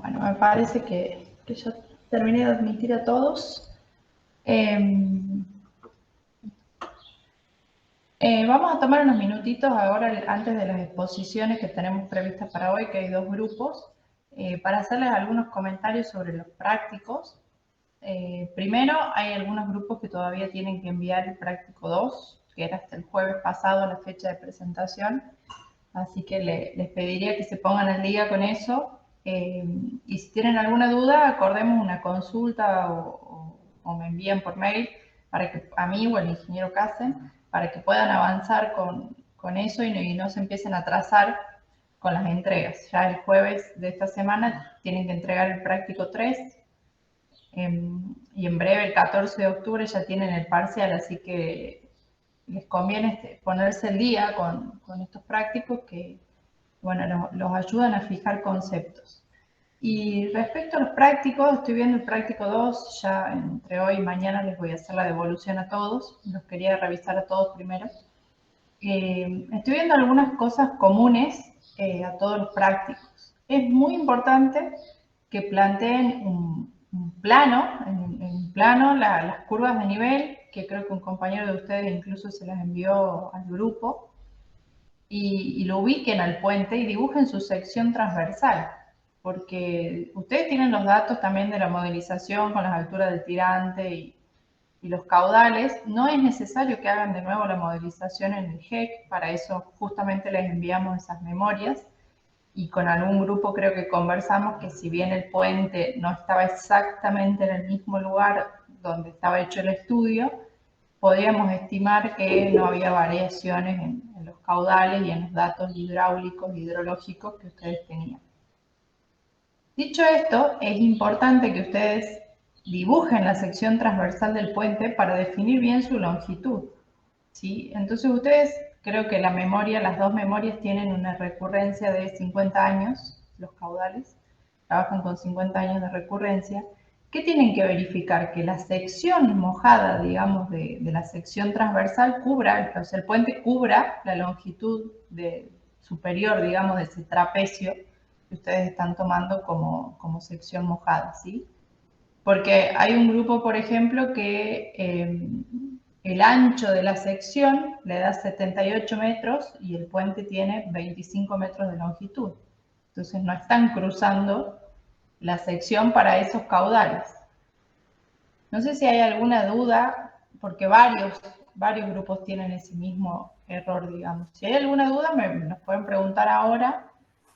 Bueno, me parece que ya terminé de admitir a todos. Vamos a tomar unos minutitos ahora antes de las exposiciones que tenemos previstas para hoy, que hay dos grupos, para hacerles algunos comentarios sobre los prácticos. Primero, hay algunos grupos que todavía tienen que enviar el práctico 2, que era hasta el jueves pasado la fecha de presentación. Así que les pediría que se pongan al día con eso. Y si tienen alguna duda, acordemos una consulta o me envían por mail para que a mí o al ingeniero Casen, para que puedan avanzar con eso y no se empiecen a atrasar con las entregas. Ya el jueves de esta semana tienen que entregar el práctico 3 y en breve, el 14 de octubre, ya tienen el parcial, así que les conviene ponerse el día con estos prácticos que, bueno, los ayudan a fijar conceptos. Y respecto a los prácticos, estoy viendo el práctico 2, ya entre hoy y mañana les voy a hacer la devolución a todos, los quería revisar a todos primero. Estoy viendo algunas cosas comunes a todos los prácticos. Es muy importante que planteen un plano, en plano las curvas de nivel, que creo que un compañero de ustedes incluso se las envió al grupo, y lo ubiquen al puente y dibujen su sección transversal, porque ustedes tienen los datos también de la modelización con las alturas del tirante y los caudales. No es necesario que hagan de nuevo la modelización en el GEC, para eso justamente les enviamos esas memorias, y con algún grupo creo que conversamos que si bien el puente no estaba exactamente en el mismo lugar donde estaba hecho el estudio, podríamos estimar que no había variaciones en los caudales y en los datos hidráulicos, hidrológicos que ustedes tenían. Dicho esto, es importante que ustedes dibujen la sección transversal del puente para definir bien su longitud, ¿sí? Entonces ustedes, creo que la memoria, las dos memorias tienen una recurrencia de 50 años, los caudales, trabajan con 50 años de recurrencia. ¿Qué tienen que verificar? Que la sección mojada, digamos, de la sección transversal cubra, o sea, el puente cubra la longitud superior, digamos, de ese trapecio que ustedes están tomando como sección mojada, ¿sí? Porque hay un grupo, por ejemplo, que el ancho de la sección le da 78 metros y el puente tiene 25 metros de longitud. Entonces no están cruzando la sección para esos caudales. No sé si hay alguna duda, porque varios grupos tienen ese mismo error, digamos. Si hay alguna duda, nos pueden preguntar ahora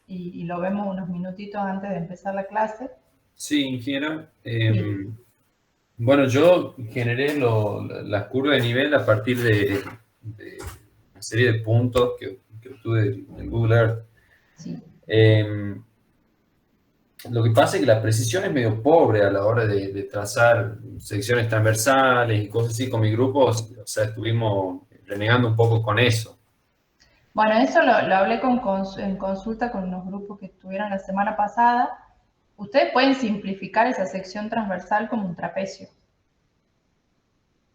y lo vemos unos minutitos antes de empezar la clase. Sí, ingeniero. Sí. Bueno, yo generé las curvas de nivel a partir de una serie de puntos que obtuve del Google Earth. Sí. Lo que pasa es que la precisión es medio pobre a la hora de trazar secciones transversales y cosas así con mi grupo. O sea, estuvimos renegando un poco con eso. Bueno, eso lo hablé en consulta con los grupos que estuvieron la semana pasada. Ustedes pueden simplificar esa sección transversal como un trapecio.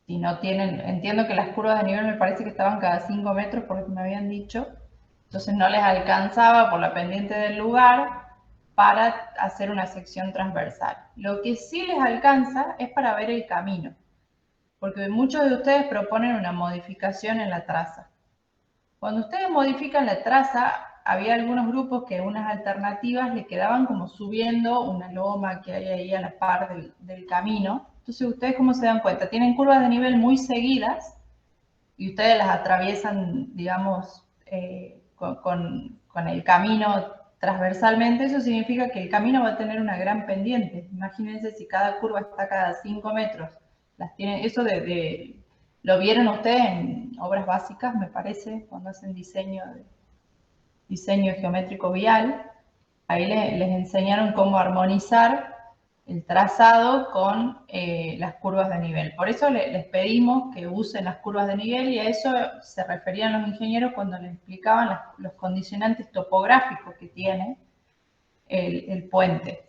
Si no tienen, entiendo que las curvas de nivel me parece que estaban cada 5 metros por lo que me habían dicho, entonces no les alcanzaba por la pendiente del lugar para hacer una sección transversal. Lo que sí les alcanza es para ver el camino, porque muchos de ustedes proponen una modificación en la traza. Cuando ustedes modifican la traza, había algunos grupos que unas alternativas le quedaban como subiendo una loma que hay ahí a la par del camino. Entonces, ustedes, ¿cómo se dan cuenta? Tienen curvas de nivel muy seguidas y ustedes las atraviesan, digamos, con el camino transversalmente. Eso significa que el camino va a tener una gran pendiente. Imagínense si cada curva está cada 5 metros. Eso lo vieron ustedes en obras básicas, me parece, cuando hacen diseño geométrico vial. Ahí les enseñaron cómo armonizar el trazado con las curvas de nivel. Por eso les pedimos que usen las curvas de nivel, y a eso se referían los ingenieros cuando les explicaban los condicionantes topográficos que tiene el puente.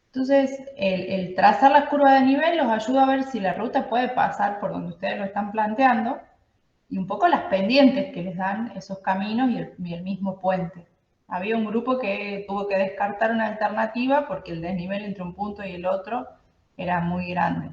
Entonces, el trazar las curvas de nivel los ayuda a ver si la ruta puede pasar por donde ustedes lo están planteando, y un poco las pendientes que les dan esos caminos y el mismo puente. Había un grupo que tuvo que descartar una alternativa porque el desnivel entre un punto y el otro era muy grande.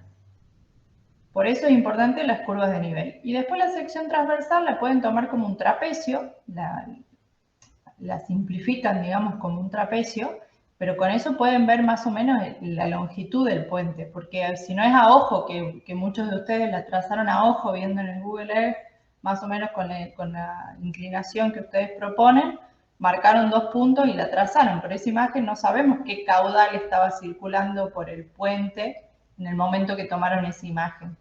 Por eso es importante las curvas de nivel. Y después la sección transversal la pueden tomar como un trapecio, la simplifican, digamos, como un trapecio, pero con eso pueden ver más o menos la longitud del puente, porque si no es a ojo, que muchos de ustedes la trazaron a ojo viendo en el Google Earth, más o menos con la inclinación que ustedes proponen, marcaron 2 puntos y la trazaron, pero esa imagen no sabemos qué caudal estaba circulando por el puente en el momento que tomaron esa imagen.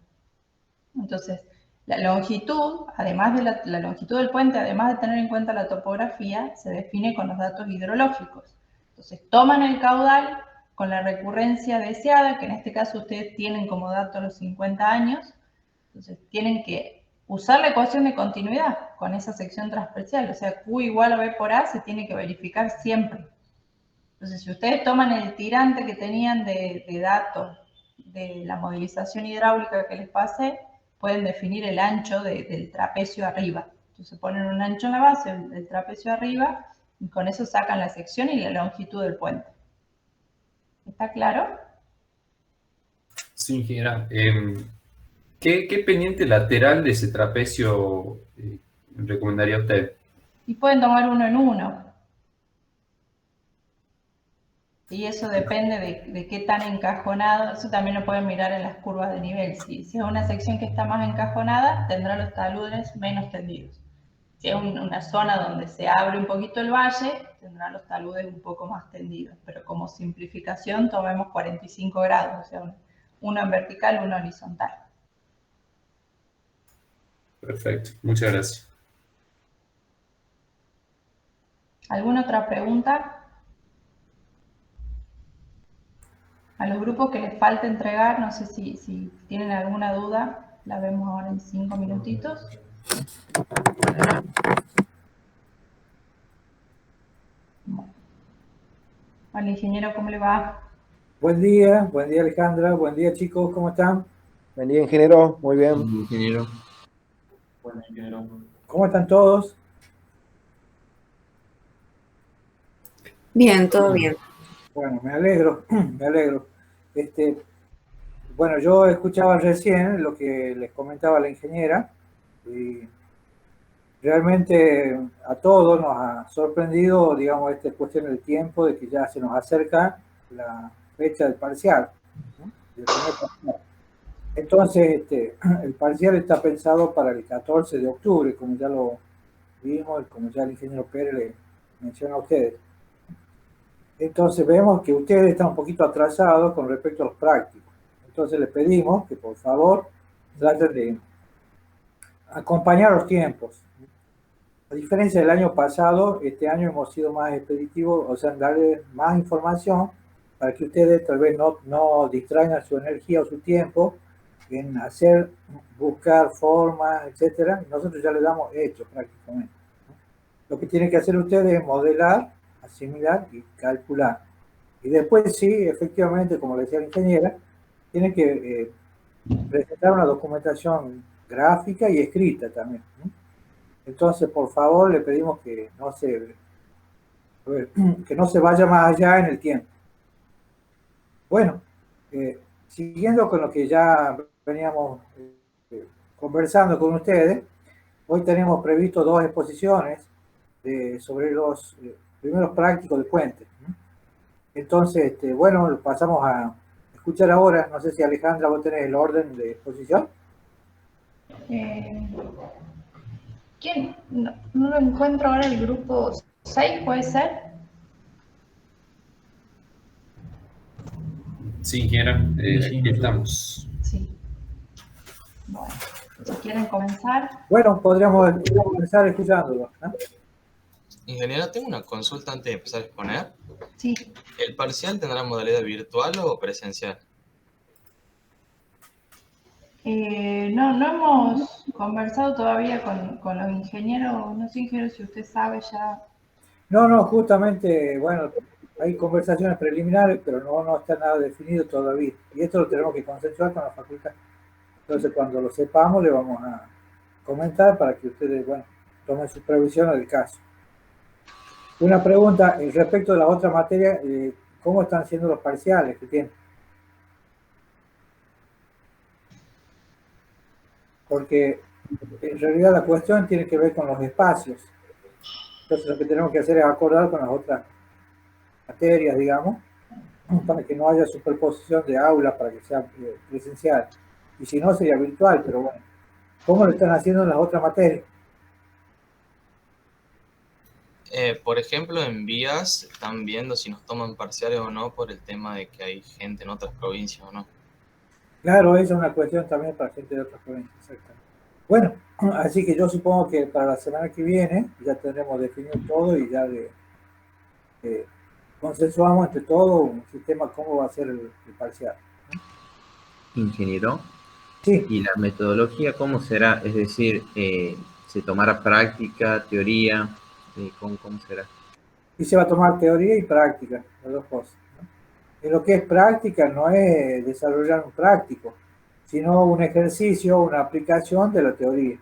Entonces, la longitud, además de la longitud del puente, además de tener en cuenta la topografía, se define con los datos hidrológicos. Entonces, toman el caudal con la recurrencia deseada, que en este caso ustedes tienen como dato los 50 años, entonces tienen que usar la ecuación de continuidad con esa sección transversal, o sea, Q igual a B por A se tiene que verificar siempre. Entonces, si ustedes toman el tirante que tenían de datos de la modelización hidráulica que les pasé, pueden definir el ancho del trapecio arriba. Entonces ponen un ancho en la base, el trapecio arriba, y con eso sacan la sección y la longitud del puente. ¿Está claro? Sí, ingeniera. ¿Qué pendiente lateral de ese trapecio recomendaría usted? Y pueden tomar uno en uno. Y eso depende de qué tan encajonado, eso también lo pueden mirar en las curvas de nivel. Si es una sección que está más encajonada, tendrá los taludes menos tendidos. Si es una zona donde se abre un poquito el valle, tendrá los taludes un poco más tendidos. Pero como simplificación, tomemos 45 grados, o sea, uno en vertical, uno horizontal. Perfecto, muchas gracias. ¿Alguna otra pregunta? A los grupos que les falta entregar, no sé si tienen alguna duda, la vemos ahora en 5 minutitos. Hola, ingeniero, ¿cómo le va? Buen día Alejandra, buen día chicos, ¿cómo están? Buen día, ingeniero, muy bien. Ingeniero. Bueno, ingeniero. ¿Cómo están todos? Bien, todo bien. Bueno, me alegro, me alegro. Bueno, yo escuchaba recién lo que les comentaba la ingeniera y realmente a todos nos ha sorprendido, digamos, esta cuestión del tiempo, de que ya se nos acerca la fecha del parcial, ¿no? Del primer parcial. Entonces, el parcial está pensado para el 14 de octubre, como ya lo vimos, como ya el ingeniero Pérez le menciona a ustedes. Entonces vemos que ustedes están un poquito atrasados con respecto a los prácticos. Entonces les pedimos que por favor traten de acompañar los tiempos. A diferencia del año pasado, este año hemos sido más expeditivos, o sea, darles más información para que ustedes tal vez no distraigan su energía o su tiempo en buscar formas, etcétera. Nosotros ya le damos hechos prácticamente. Lo que tienen que hacer ustedes es modelar, asimilar y calcular. Y después sí, efectivamente, como le decía la ingeniera, tienen que presentar una documentación gráfica y escrita también, ¿no? Entonces, por favor, le pedimos que no se vaya más allá en el tiempo. Bueno, siguiendo con lo que ya veníamos conversando con ustedes, hoy tenemos previsto 2 exposiciones sobre los primeros prácticos de puente, ¿no? Entonces, bueno, pasamos a escuchar ahora, no sé si Alejandra, vos tenés el orden de exposición. ¿Quién? No lo encuentro ahora, el grupo 6, ¿puede ser? Sí, ingeniera, aquí estamos. Sí. Bueno, si quieren comenzar. Bueno, podríamos comenzar escuchándolo, ¿no? Ingeniera, tengo una consulta antes de empezar a exponer. Sí. ¿El parcial tendrá modalidad virtual o presencial? No hemos conversado todavía con los ingenieros, no sé, ingeniero, si usted sabe ya. No, justamente, bueno, hay conversaciones preliminares, pero no está nada definido todavía. Y esto lo tenemos que consensuar con la facultad. Entonces, cuando lo sepamos, le vamos a comentar para que ustedes, bueno, tomen sus previsiones del caso. Una pregunta respecto de la otra materia, ¿cómo están siendo los parciales que tienen? Porque en realidad la cuestión tiene que ver con los espacios. Entonces lo que tenemos que hacer es acordar con las otras materias, digamos, para que no haya superposición de aulas, para que sea presencial. Y si no, sería virtual, pero bueno. ¿Cómo lo están haciendo en las otras materias? Por ejemplo, en vías están viendo si nos toman parciales o no por el tema de que hay gente en otras provincias o no. Claro, esa es una cuestión también para gente de otras provincias. Exactamente. Bueno, así que yo supongo que para la semana que viene ya tendremos definido todo y ya consensuamos entre todos un sistema cómo va a ser el parcial. Ingeniero, Sí, ¿y la metodología cómo será? Es decir, ¿se tomará práctica, teoría? ¿Cómo será? y se va a tomar teoría y práctica, las dos cosas, ¿no? En lo que es práctica no es desarrollar un práctico, sino un ejercicio, una aplicación de la teoría.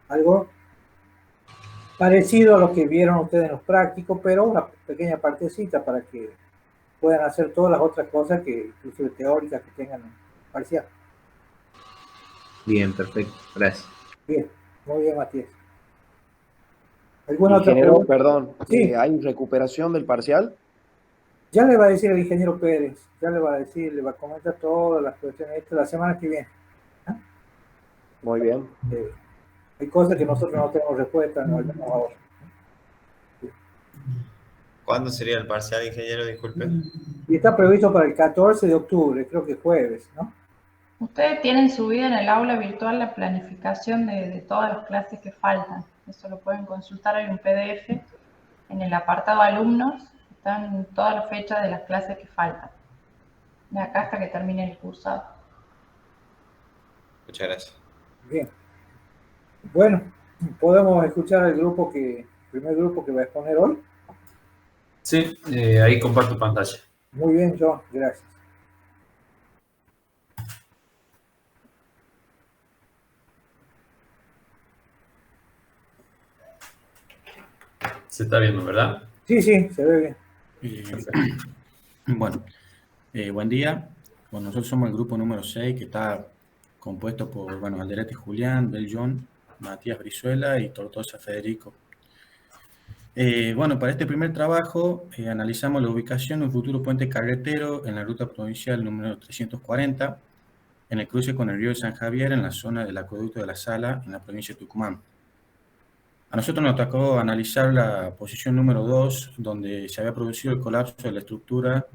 Algo parecido a lo que vieron ustedes en los prácticos, pero una pequeña partecita para que puedan hacer todas las otras cosas que, inclusive teóricas, que tengan parcial. Bien, perfecto, gracias. Bien, muy bien, Matías. ¿Alguna otra Ingeniero, pregunta? perdón, Sí, ¿hay recuperación del parcial? ya le va a decir el ingeniero Pérez, ya le va a decir, le va a comentar todas las cuestiones de la semana que viene. ¿Ah? Muy bien. Hay cosas que nosotros no tenemos respuesta, no, al menos ahora. ¿Cuándo sería el parcial, ingeniero? Disculpe. Y está previsto para el 14 de octubre, creo que jueves, ¿no? Ustedes tienen subida en el aula virtual la planificación de todas las clases que faltan. Eso lo pueden consultar, hay un PDF en el apartado alumnos, están todas las fechas de las clases que faltan, de acá hasta que termine el cursado. Muchas gracias. Bien. Bueno, podemos escuchar el primer grupo que va a exponer hoy. Sí, ahí comparto pantalla. Muy bien, John, gracias. Se está viendo, ¿verdad? Sí, sí, se ve bien. Bueno, buen día. Bueno, nosotros somos el grupo número 6 que está compuesto por, bueno, Alderete Julián, Beljon, Matías Brizuela y Tortosa Federico. Bueno, para este primer trabajo analizamos la ubicación de un futuro puente carretero en la ruta provincial número 340, en el cruce con el río de San Javier, en la zona del acueducto de la Sala, en la provincia de Tucumán. A nosotros nos tocó analizar la posición número 2, donde se había producido el colapso de la estructura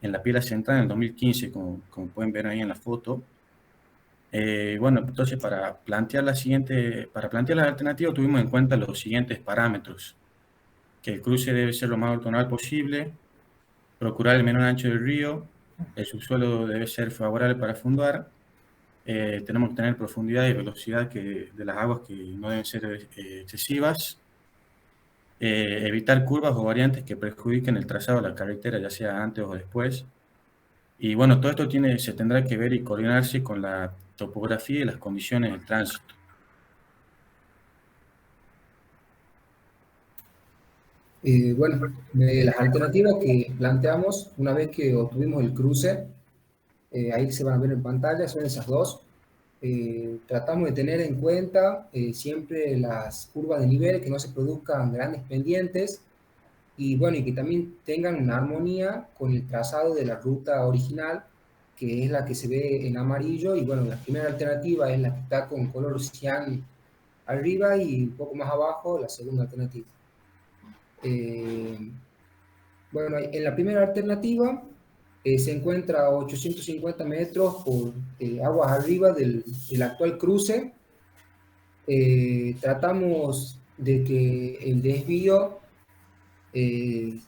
en la pila central en el 2015, como pueden ver ahí en la foto. Bueno, entonces para plantear la alternativa tuvimos en cuenta los siguientes parámetros: que el cruce debe ser lo más ortogonal posible, procurar el menor ancho del río, el subsuelo debe ser favorable para fundar, tenemos que tener profundidad y velocidad de las aguas que no deben ser excesivas, evitar curvas o variantes que perjudiquen el trazado de la carretera, ya sea antes o después. Y bueno, todo esto se tendrá que ver y coordinarse con la topografía y las condiciones del tránsito. Bueno, de las alternativas que planteamos, una vez que obtuvimos el cruce, ahí se van a ver en pantalla, son esas dos. Tratamos de tener en cuenta siempre las curvas de nivel, que no se produzcan grandes pendientes, y bueno, y que también tengan una armonía con el trazado de la ruta original, que es la que se ve en amarillo, y bueno, la primera alternativa es la que está con color cian arriba y un poco más abajo la segunda alternativa. Bueno, en la primera alternativa se encuentra a 850 metros por aguas arriba del actual cruce. Tratamos de que el desvío que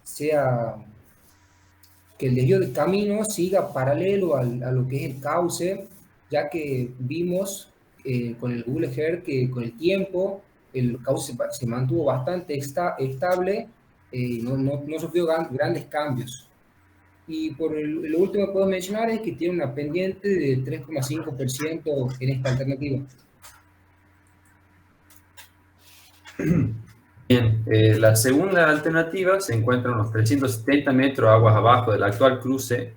el desvío de camino siga paralelo a lo que es el cauce, ya que vimos con el Google Earth que con el tiempo el cauce se mantuvo bastante estable, no sufrió grandes cambios. Y lo último que puedo mencionar es que tiene una pendiente de 3,5% en esta alternativa. Bien, la segunda alternativa se encuentra a unos 370 metros aguas abajo del actual cruce.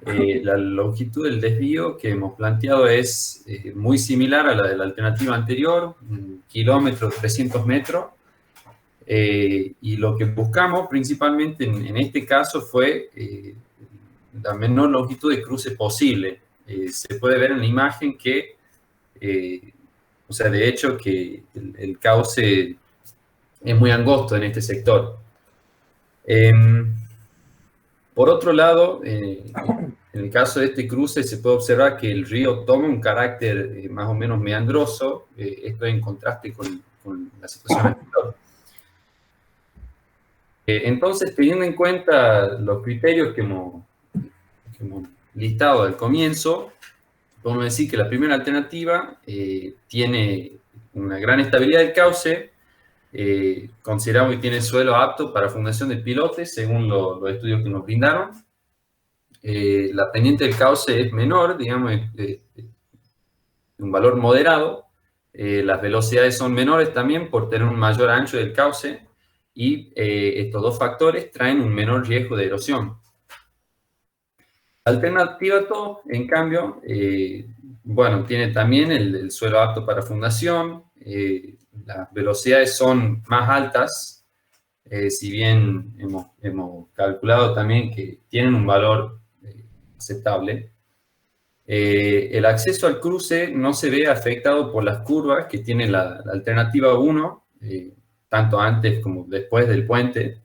La longitud del desvío que hemos planteado es muy similar a la de la alternativa anterior, 1 kilómetro, 300 metros. Y lo que buscamos principalmente en este caso fue la menor longitud de cruce posible. Se puede ver en la imagen que, o sea, de hecho, que el cauce es muy angosto en este sector. Por otro lado, en el caso de este cruce se puede observar que el río toma un carácter más o menos meandroso, esto en contraste con la situación anterior. Entonces, teniendo en cuenta los criterios que hemos listado al comienzo, podemos decir que la primera alternativa tiene una gran estabilidad del cauce, consideramos que tiene suelo apto para fundación de pilotes, según los estudios que nos brindaron. La pendiente del cauce es menor, digamos, un valor moderado. Las velocidades son menores también por tener un mayor ancho del cauce, y estos dos factores traen un menor riesgo de erosión. Alternativa 2, en cambio, bueno, tiene también el suelo apto para fundación, las velocidades son más altas, si bien hemos calculado también que tienen un valor aceptable. El acceso al cruce no se ve afectado por las curvas que tiene la alternativa 1, tanto antes como después del puente.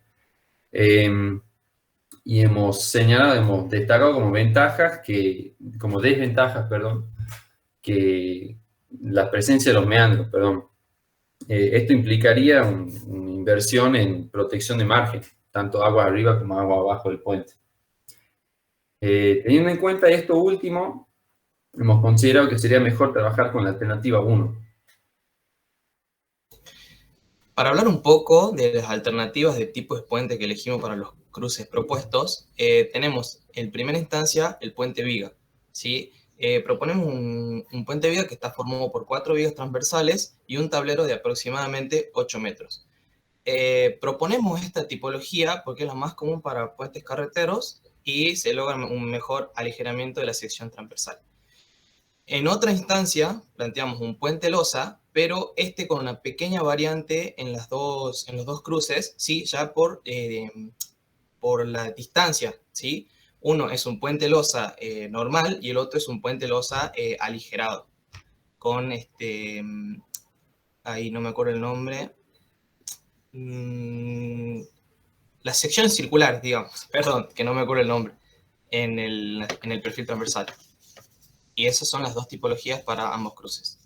Y hemos señalado, hemos destacado como desventajas, que la presencia de los meandros, esto implicaría una inversión en protección de margen, tanto agua arriba como agua abajo del puente. Teniendo en cuenta esto último, hemos considerado que sería mejor trabajar con la alternativa 1. Para hablar un poco de las alternativas de tipo de puente que elegimos para los cruces propuestos, tenemos en primera instancia el puente viga, ¿sí? Proponemos un puente viga que está formado por 4 vigas transversales y un tablero de aproximadamente 8 metros. Proponemos esta tipología porque es la más común para puentes carreteros y se logra un mejor aligeramiento de la sección transversal. En otra instancia, planteamos un puente losa, pero con una pequeña variante en los dos cruces, ¿sí? Ya por la distancia, ¿sí? Uno es un puente losa normal y el otro es un puente losa aligerado, con ahí no me acuerdo el nombre, la sección circular, digamos, perdón, que no me acuerdo el nombre, en el perfil transversal. Y esas son las dos tipologías para ambos cruces.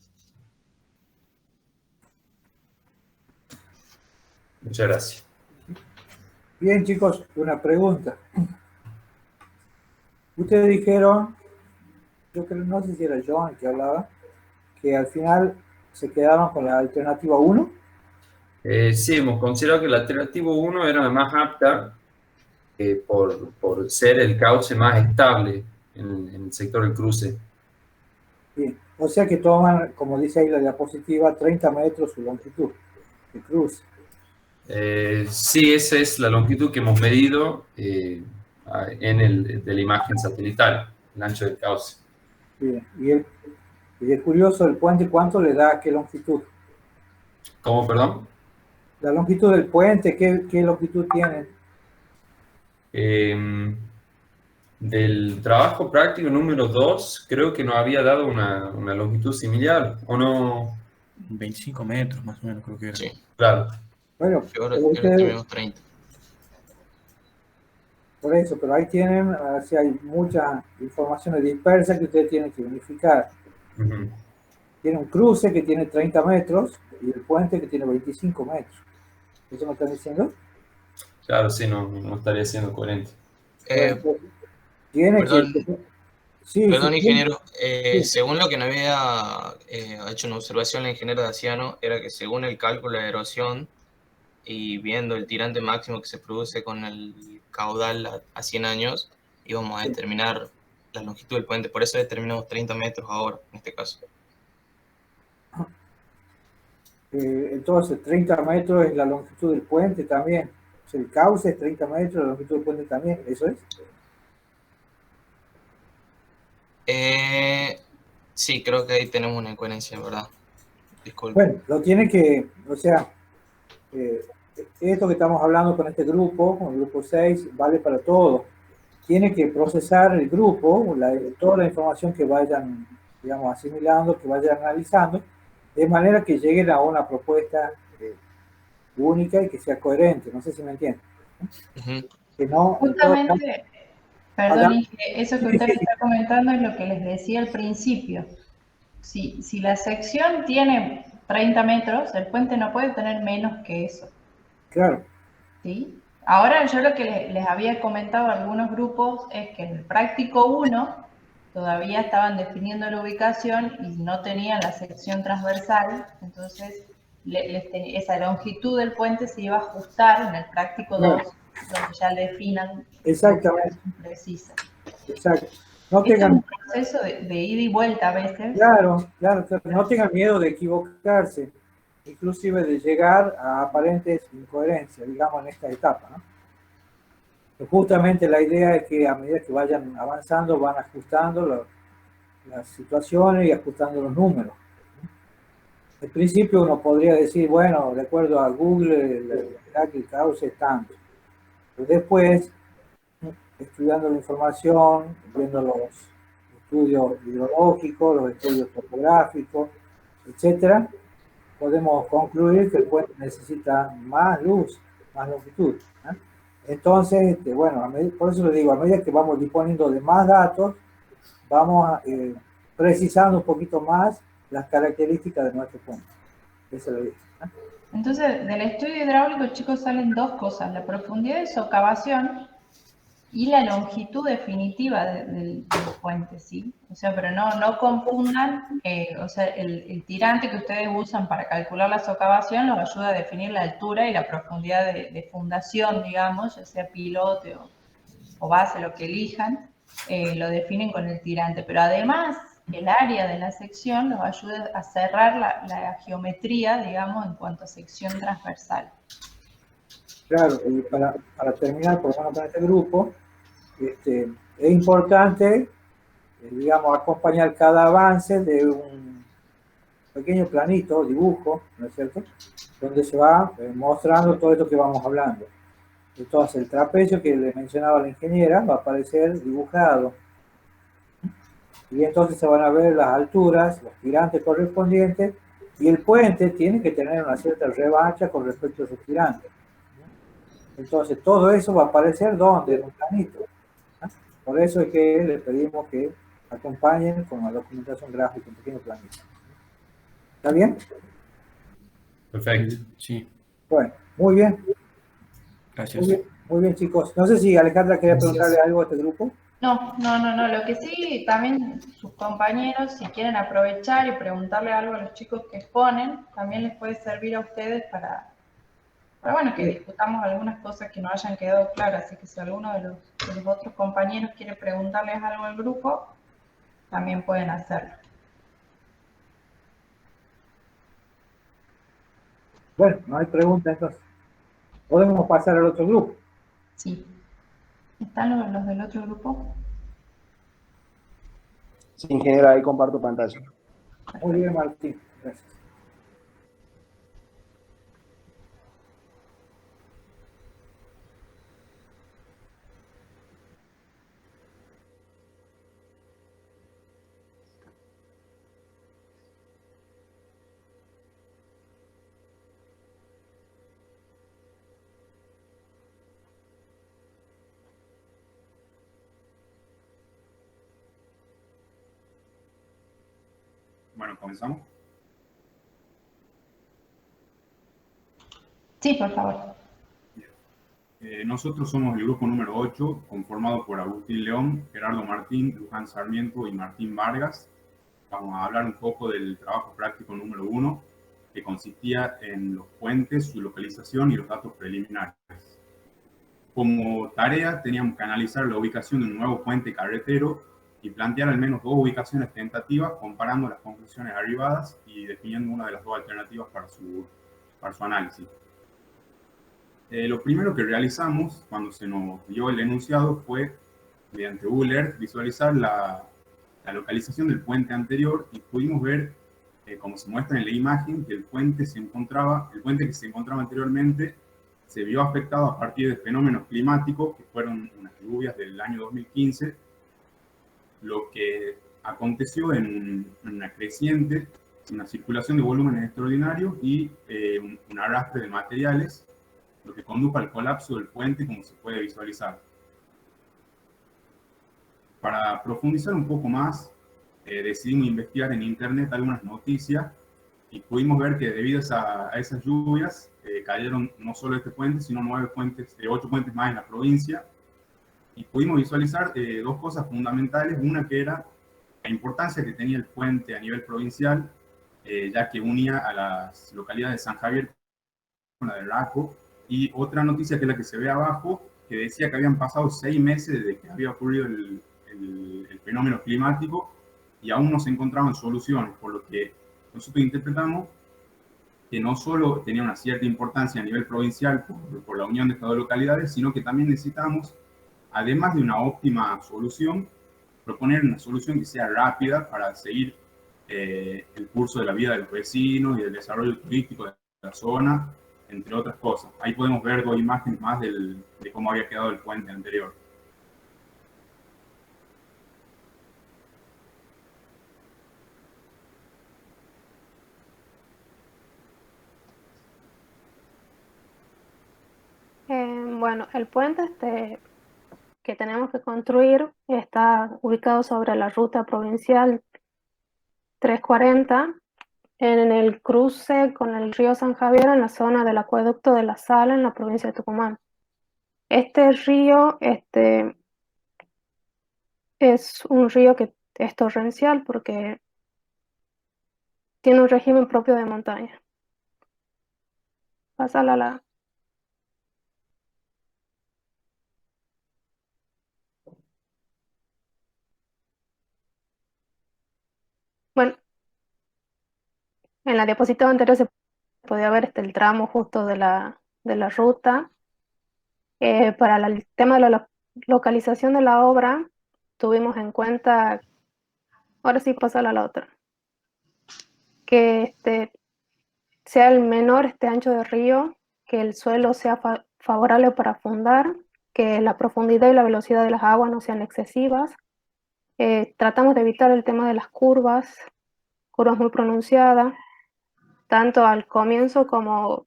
Muchas gracias. Bien, chicos, una pregunta. Ustedes dijeron, yo creo, no sé si era John el que hablaba, que al final se quedaron con la alternativa 1. Sí, hemos considerado que la alternativa 1 era la más apta por ser el cauce más estable en el sector del cruce. Bien, o sea que toman, como dice ahí la diapositiva, 30 metros su longitud de cruce. Sí, esa es la longitud que hemos medido de la imagen satelital, el ancho del cauce. Bien, y es curioso, el puente, ¿cuánto le da? ¿Qué longitud? ¿Cómo, perdón? La longitud del puente, ¿qué longitud tiene? Del trabajo práctico número 2, creo que nos había dado una longitud similar, ¿o no? 25 metros más o menos, creo que era. Sí. Claro. Bueno, Ahora tenemos 30. Por eso, pero ahí tienen, si hay muchas informaciones dispersas que ustedes tienen que unificar. Tiene un cruce que tiene 30 metros y el puente que tiene 25 metros. ¿Eso me están diciendo? Claro, sí, no estaría siendo coherente. Tiene perdón, que... Sí, perdón, sí, ingeniero. sí. Según lo que nos había hecho una observación el ingeniero Daciano, era que según el cálculo de erosión y viendo el tirante máximo que se produce con el caudal a 100 años, íbamos a determinar la longitud del puente. Por eso determinamos 30 metros ahora, en este caso. Entonces, 30 metros es la longitud del puente también. O sea, el cauce es 30 metros, la longitud del puente también. ¿Eso es? Sí, creo que ahí tenemos una incoherencia, ¿verdad? Disculpe. Bueno, lo tiene que, o sea, esto que estamos hablando con este grupo, con el grupo 6, vale para todo. Tiene que procesar el grupo, toda la información que vayan, digamos, asimilando, que vayan analizando, de manera que lleguen a una propuesta única y que sea coherente. No sé si me entienden. Que no, Justamente, perdón, hagan- eso que usted me está comentando es lo que les decía al principio. Si la sección tiene 30 metros, el puente no puede tener menos que eso. Claro. ¿Sí? Ahora yo lo que les había comentado a algunos grupos es que en el práctico 1 todavía estaban definiendo la ubicación y no tenían la sección transversal, entonces esa longitud del puente se iba a ajustar en el práctico 2, donde ya le definan exactamente precisa. Exacto. No Esto es tengan, un proceso de ida y vuelta a veces. claro, no tengan miedo de equivocarse, inclusive de llegar a aparentes incoherencias, digamos, en esta etapa, ¿no? Justamente la idea es que a medida que vayan avanzando, van ajustando las situaciones y ajustando los números. Al principio uno podría decir, bueno, de acuerdo a Google, el cauce es tanto. Pero después, estudiando la información, viendo los estudios hidrológicos, los estudios topográficos, etcétera, podemos concluir que el puente necesita más luz, más longitud, ¿eh? Entonces, bueno, por eso le digo, a medida que vamos disponiendo de más datos, vamos precisando un poquito más las características de nuestro puente. Esa es la idea, ¿eh? Entonces, del estudio hidráulico, chicos, salen dos cosas: la profundidad de socavación y la longitud definitiva del puente, ¿sí? O sea, pero no confundan, o sea, el tirante que ustedes usan para calcular la socavación los ayuda a definir la altura y la profundidad de fundación, digamos, ya sea pilote o base, lo que elijan, lo definen con el tirante, pero además el área de la sección los ayuda a cerrar la geometría, digamos, en cuanto a sección transversal. Claro, y para terminar, por ejemplo, con este grupo, es importante, digamos, acompañar cada avance de un pequeño planito, dibujo, ¿no es cierto?, donde se va mostrando todo esto que vamos hablando. Entonces, el trapecio que le mencionaba la ingeniera va a aparecer dibujado. Y entonces se van a ver las alturas, los tirantes correspondientes, y el puente tiene que tener una cierta rebacha con respecto a sus tirantes. Entonces, todo eso va a aparecer ¿dónde? En un planito. Por eso es que les pedimos que acompañen con la documentación gráfica, un pequeño planito. ¿Está bien? Perfecto. Sí. Bueno, muy bien. Gracias. Muy bien, chicos. No sé si Alejandra quería preguntarle algo a este grupo. No. Lo que sí, también sus compañeros, si quieren aprovechar y preguntarle algo a los chicos que exponen, también les puede servir a ustedes para bueno, que discutamos algunas cosas que no hayan quedado claras. Así que si alguno de los otros compañeros quiere preguntarles algo al grupo, también pueden hacerlo. Bueno, no hay pregunta, entonces podemos pasar al otro grupo. Sí. ¿Están los del otro grupo? Sí, ingeniera, ahí comparto pantalla. Muy bien, Martín. Gracias. Bueno, ¿comenzamos? Sí, por favor. Nosotros somos el grupo número 8, conformado por Agustín León, Gerardo Martín, Luján Sarmiento y Martín Vargas. Vamos a hablar un poco del trabajo práctico número 1, que consistía en los puentes, su localización y los datos preliminares. Como tarea teníamos que analizar la ubicación de un nuevo puente carretero y plantear al menos dos ubicaciones tentativas comparando las conclusiones arribadas y definiendo una de las dos alternativas para su análisis. Lo primero que realizamos cuando se nos dio el enunciado fue, mediante Google Earth, visualizar la localización del puente anterior y pudimos ver, como se muestra en la imagen, que el puente que se encontraba anteriormente se vio afectado a partir de fenómenos climáticos que fueron unas lluvias del año 2015, lo que aconteció en una creciente, una circulación de volúmenes extraordinarios y un arrastre de materiales, lo que condujo al colapso del puente, como se puede visualizar. Para profundizar un poco más, decidimos investigar en internet algunas noticias y pudimos ver que debido a esas lluvias cayeron no solo este puente, sino 8 puentes más en la provincia. Y pudimos visualizar dos cosas fundamentales. Una que era la importancia que tenía el puente a nivel provincial, ya que unía a las localidades de San Javier con la de Raco. Y otra noticia, que es la que se ve abajo, que decía que habían pasado 6 meses desde que había ocurrido el fenómeno climático y aún no se encontraban soluciones, por lo que nosotros interpretamos que no solo tenía una cierta importancia a nivel provincial por la unión de estas dos localidades, sino que también necesitamos, además de una óptima solución, proponer una solución que sea rápida para seguir el curso de la vida de los vecinos y el desarrollo turístico de la zona, entre otras cosas. Ahí podemos ver dos imágenes más de cómo había quedado el puente anterior. Bueno, el puente que tenemos que construir está ubicado sobre la ruta provincial 340 en el cruce con el río San Javier en la zona del acueducto de La Sala en la provincia de Tucumán. Este río es un río que es torrencial porque tiene un régimen propio de montaña. Pásala la... Bueno, en la diapositiva anterior se podía ver el tramo justo de la ruta. Para el tema de la localización de la obra, tuvimos en cuenta, ahora sí pásala a la otra, que sea el menor ancho de río, que el suelo sea favorable para fundar, que la profundidad y la velocidad de las aguas no sean excesivas. Tratamos de evitar el tema de las curvas muy pronunciadas, tanto al comienzo como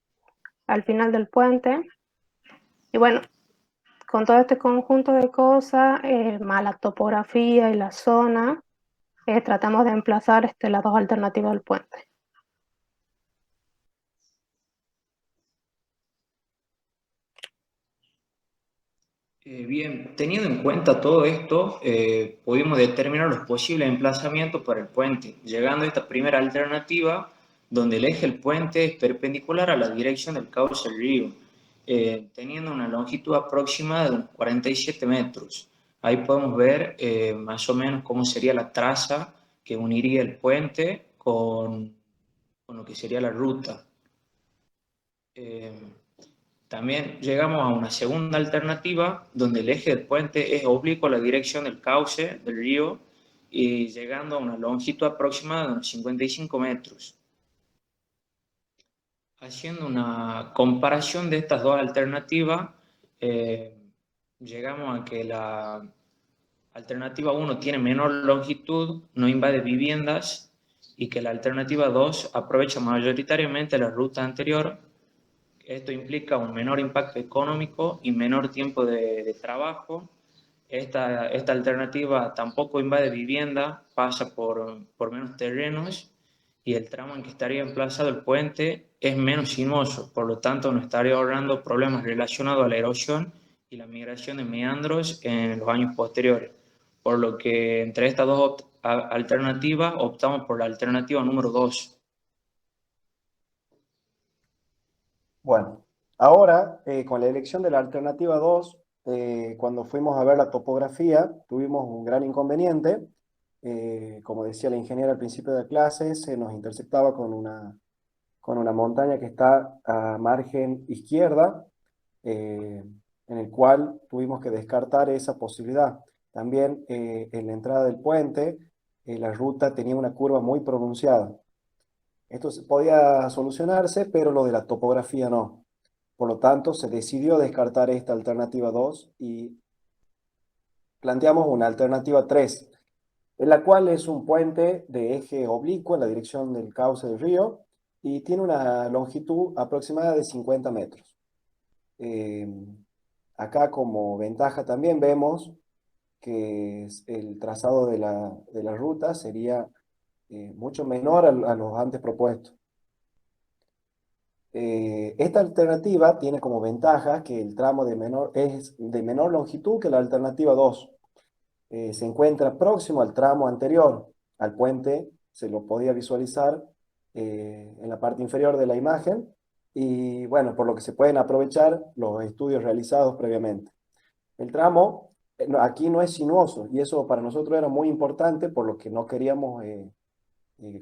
al final del puente. Y bueno, con todo este conjunto de cosas, más la topografía y la zona, tratamos de emplazar las dos alternativas del puente. Bien, teniendo en cuenta todo esto, pudimos determinar los posibles emplazamientos para el puente, llegando a esta primera alternativa, donde el eje del puente es perpendicular a la dirección del cauce del río, teniendo una longitud aproximada de unos 47 metros. Ahí podemos ver más o menos cómo sería la traza que uniría el puente con lo que sería la ruta. También llegamos a una segunda alternativa donde el eje del puente es oblicuo a la dirección del cauce del río y llegando a una longitud aproximada de unos 55 metros. Haciendo una comparación de estas dos alternativas, llegamos a que la alternativa 1 tiene menor longitud, no invade viviendas y que la alternativa 2 aprovecha mayoritariamente la ruta anterior. Esto implica un menor impacto económico y menor tiempo de trabajo. Esta alternativa tampoco invade vivienda, pasa por menos terrenos y el tramo en que estaría emplazado el puente es menos sinuoso, por lo tanto nos estaría ahorrando problemas relacionados a la erosión y la migración de meandros en los años posteriores. Por lo que entre estas dos alternativas optamos por la alternativa número 2. Bueno, ahora con la elección de la alternativa 2, cuando fuimos a ver la topografía, tuvimos un gran inconveniente. Como decía la ingeniera al principio de la clase, se nos intersectaba con una montaña que está a margen izquierda, en el cual tuvimos que descartar esa posibilidad. También en la entrada del puente, la ruta tenía una curva muy pronunciada. Esto podía solucionarse, pero lo de la topografía no. Por lo tanto, se decidió descartar esta alternativa 2 y planteamos una alternativa 3, en la cual es un puente de eje oblicuo en la dirección del cauce del río y tiene una longitud aproximada de 50 metros. Acá como ventaja también vemos que el trazado de la ruta sería mucho menor a los antes propuestos. Esta alternativa tiene como ventaja que el tramo es de menor longitud que la alternativa 2. Se encuentra próximo al tramo anterior, al puente, se lo podía visualizar en la parte inferior de la imagen, y bueno, por lo que se pueden aprovechar los estudios realizados previamente. El tramo aquí no es sinuoso, y eso para nosotros era muy importante, por lo que no queríamos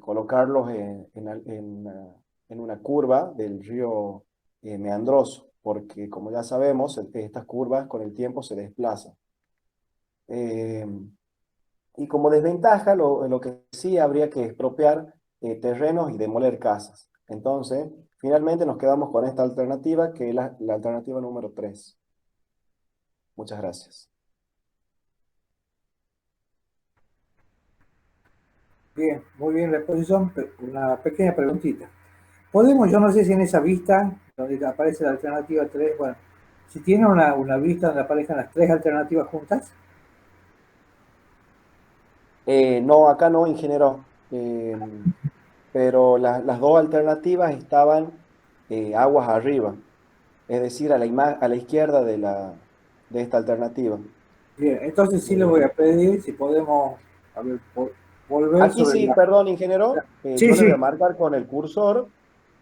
colocarlos en una curva del río Meandroso, porque como ya sabemos, estas curvas con el tiempo se desplazan. Y como desventaja, lo que sí habría que expropiar terrenos y demoler casas. Entonces, finalmente nos quedamos con esta alternativa, que es la alternativa número 3. Muchas gracias. Bien, muy bien la exposición. Una pequeña preguntita. Podemos, yo no sé si en esa vista, donde aparece la alternativa 3, bueno, si tiene una vista donde aparezcan las 3 alternativas juntas. No, acá no, ingeniero. Pero las dos alternativas estaban aguas arriba, es decir, a la izquierda de esta alternativa. Bien, entonces sí le voy a pedir si podemos, a ver, volver Aquí sobre sí, la... perdón, ingeniero, Sí, yo le voy sí. a marcar con el cursor.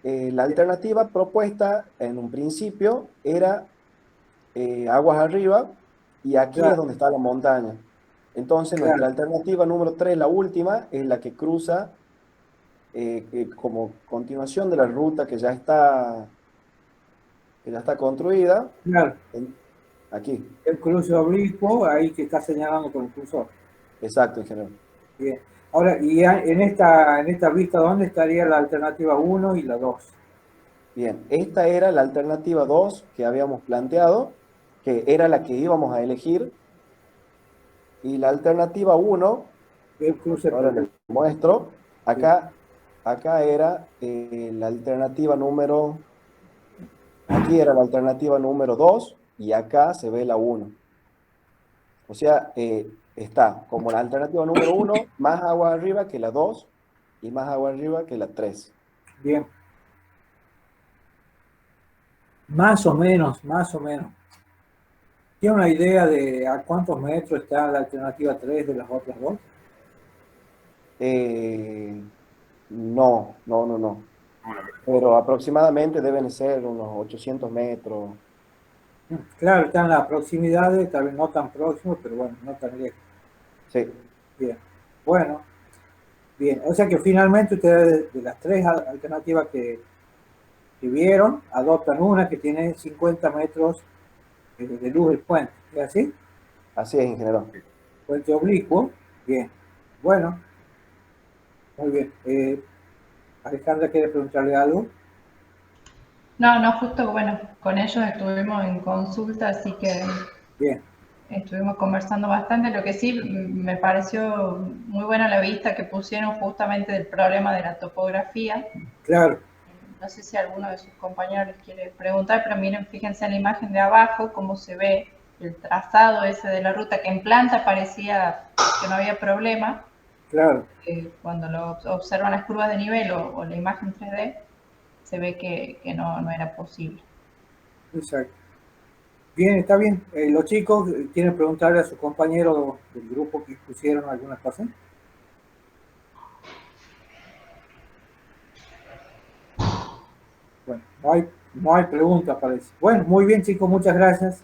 La alternativa propuesta en un principio era aguas arriba, y aquí es Claro, donde está la montaña. Entonces nuestra claro, alternativa número 3, la última, es la que cruza como continuación de la ruta que ya está construida. claro. Aquí, El cruce oblicuo, ahí que está señalando con el cursor. exacto, ingeniero. Bien. Ahora, y en esta vista, ¿dónde estaría la alternativa 1 y la 2? Bien, esta era la alternativa 2 que habíamos planteado, que era la que íbamos a elegir, y la alternativa 1, El cruce ahora les muestro, sí. acá era la alternativa número, aquí era la alternativa número 2, y acá se ve la 1. O sea, está como la alternativa número 1, más agua arriba que la 2, y más agua arriba que la 3. Bien. Más o menos, más o menos. ¿Tiene una idea de a cuántos metros está la alternativa 3 de las otras dos? No. Pero aproximadamente deben ser unos 800 metros. Claro, están en las proximidades, tal vez no tan próximos, pero bueno, no tan lejos. Sí. Bien. Bueno, bien. O sea que finalmente ustedes de las 3 alternativas que vieron, adoptan una que tiene 50 metros de luz del puente. ¿Es así? Así es, ingeniero. Puente oblicuo. Bien. Bueno. Muy bien. Alejandra, ¿quiere preguntarle algo? No, justo, bueno, con ellos estuvimos en consulta, así que bien. Estuvimos conversando bastante. Lo que sí me pareció muy buena la vista que pusieron justamente del problema de la topografía. Claro. No sé si alguno de sus compañeros les quiere preguntar, pero miren, fíjense en la imagen de abajo cómo se ve el trazado ese de la ruta, que en planta parecía que no había problema. Claro. Cuando lo observan las curvas de nivel o la imagen 3D, se ve que no era posible. Exacto. Bien, está bien. Los chicos quieren preguntarle a sus compañeros del grupo que pusieron algunas cosas. Bueno, no hay preguntas, parece. Bueno, muy bien, chicos, muchas gracias.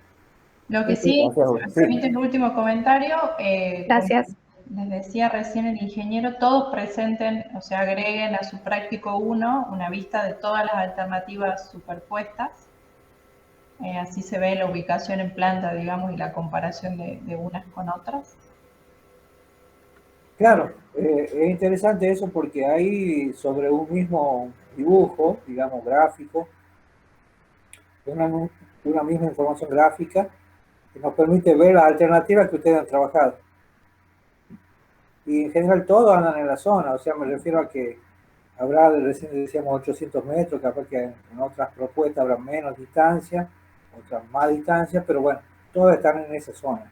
Lo que sí, Gracias. me permite el último comentario, Gracias. como les decía recién el ingeniero, todos presenten, o sea, agreguen a su práctico 1 una vista de todas las alternativas superpuestas. Así se ve la ubicación en planta, digamos, y la comparación de unas con otras. Claro, es interesante eso porque hay sobre un mismo dibujo, digamos, gráfico, una misma información gráfica que nos permite ver las alternativas que ustedes han trabajado. Y en general todos andan en la zona, o sea, me refiero a que habrá, recién decíamos 800 metros, capaz que en otras propuestas habrá menos distancia, otras más distancia, pero bueno, todos están en esa zona.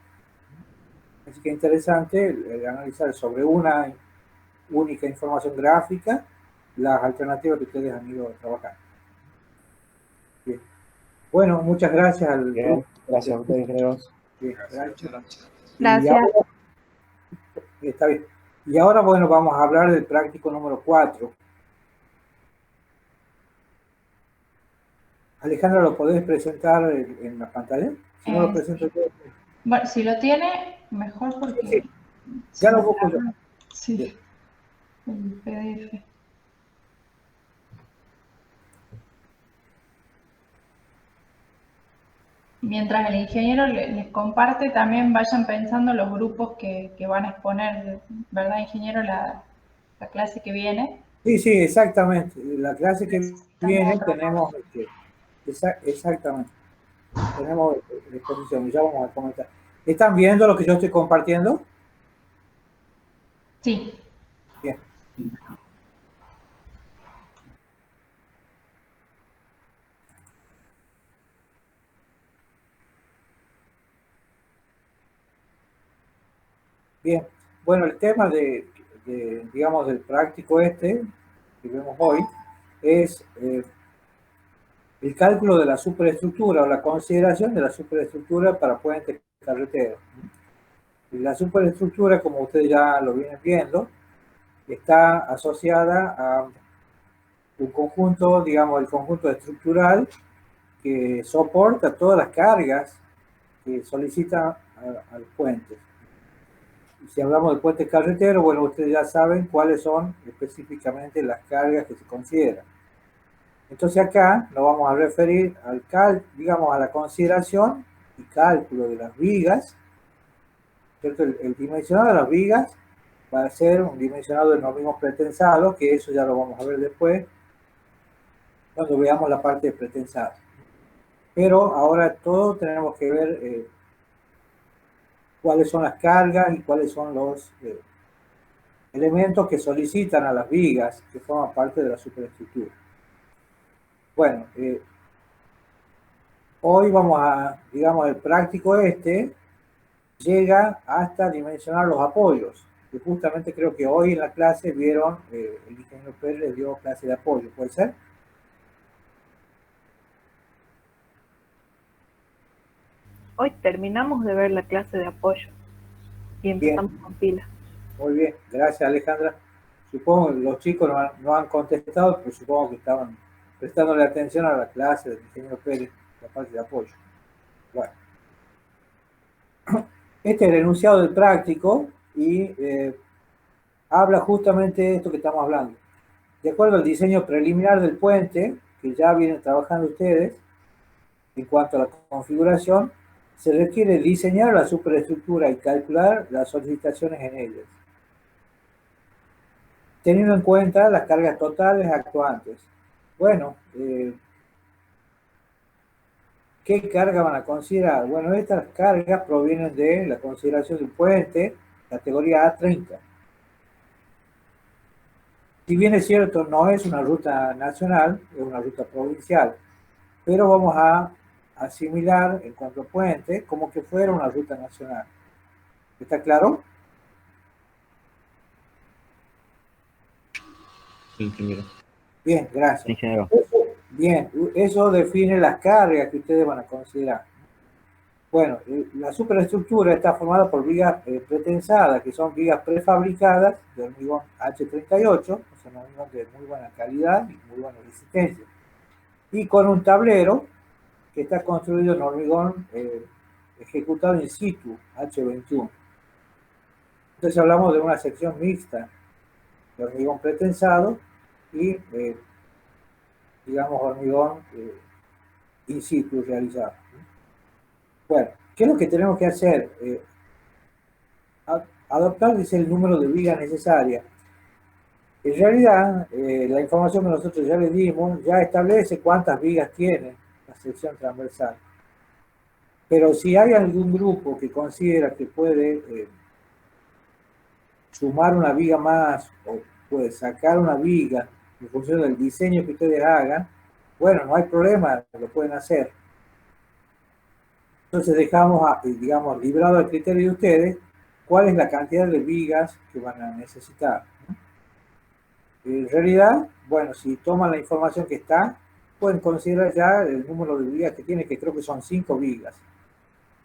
Así que interesante analizar sobre una única información gráfica las alternativas que ustedes han ido a trabajar. Bien. Bueno, muchas gracias al grupo. Gracias a ustedes, ingenieros. Bien, gracias. Gracias. Y ahora, está bien. Y ahora, bueno, vamos a hablar del práctico número 4. Alejandra, ¿lo podés presentar en la pantalla? Si no lo presento yo. Bueno, si lo tiene, mejor porque... Sí. Ya lo busco yo. Sí, el PDF. Mientras el ingeniero les comparte, también vayan pensando los grupos que van a exponer, ¿verdad, ingeniero? La clase que viene. Sí, sí, exactamente. La clase que viene tenemos... exactamente. Tenemos la exposición, ya vamos a comentar. ¿Están viendo lo que yo estoy compartiendo? Sí. Bien. Bien. Bueno, el tema digamos, del práctico que vemos hoy es el cálculo de la superestructura o la consideración de la superestructura para puentes carreteros. Y la superestructura, como ustedes ya lo vienen viendo, está asociada a un conjunto, digamos, el conjunto estructural que soporta todas las cargas que solicitan al puente. Y si hablamos de puentes carreteros, bueno, ustedes ya saben cuáles son específicamente las cargas que se consideran. Entonces acá nos vamos a referir digamos, a la consideración y cálculo de las vigas, ¿cierto? El dimensionado de las vigas va a ser un dimensionado de normismo pretensado, que eso ya lo vamos a ver después, cuando veamos la parte de pretensado. Pero ahora todo tenemos que ver cuáles son las cargas y cuáles son los elementos que solicitan a las vigas que forman parte de la superestructura. Bueno, hoy vamos a, digamos, el práctico llega hasta dimensionar los apoyos. Y justamente creo que hoy en la clase vieron, el ingeniero Pérez les dio clase de apoyo, ¿puede ser? Hoy terminamos de ver la clase de apoyo y empezamos con pila. Muy bien, gracias Alejandra. Supongo que los chicos no han contestado, pero supongo que estaban prestándole atención a la clase del ingeniero Pérez, la parte de apoyo. Bueno. Este es el enunciado del práctico y habla justamente de esto que estamos hablando. De acuerdo al diseño preliminar del puente, que ya vienen trabajando ustedes, en cuanto a la configuración, se requiere diseñar la superestructura y calcular las solicitaciones en ellas, teniendo en cuenta las cargas totales actuantes. Bueno, ¿qué carga van a considerar? Bueno, estas cargas provienen de la consideración del puente, categoría A30. Si bien es cierto, no es una ruta nacional, es una ruta provincial, pero vamos a asimilar en cuanto a puente como que fuera una ruta nacional. ¿Está claro? Sí, ingeniero. Bien, gracias. Ingeniero. Bien, eso define las cargas que ustedes van a considerar. Bueno, la superestructura está formada por vigas pretensadas, que son vigas prefabricadas de hormigón H38, o sea, un hormigón de muy buena calidad y muy buena resistencia. Y con un tablero que está construido en hormigón ejecutado in situ, H21. Entonces hablamos de una sección mixta de hormigón pretensado y, digamos, hormigón in situ realizado. Bueno, ¿qué es lo que tenemos que hacer? Adoptar, dice, el número de vigas necesarias. En realidad, la información que nosotros ya le dimos ya establece cuántas vigas tiene la sección transversal. Pero si hay algún grupo que considera que puede sumar una viga más o puede sacar una viga en función del diseño que ustedes hagan, bueno, no hay problema, lo pueden hacer. Entonces dejamos, digamos, librado al criterio de ustedes cuál es la cantidad de vigas que van a necesitar. En realidad, bueno, si toman la información que está, pueden considerar ya el número de vigas que tiene, que creo que son 5 vigas.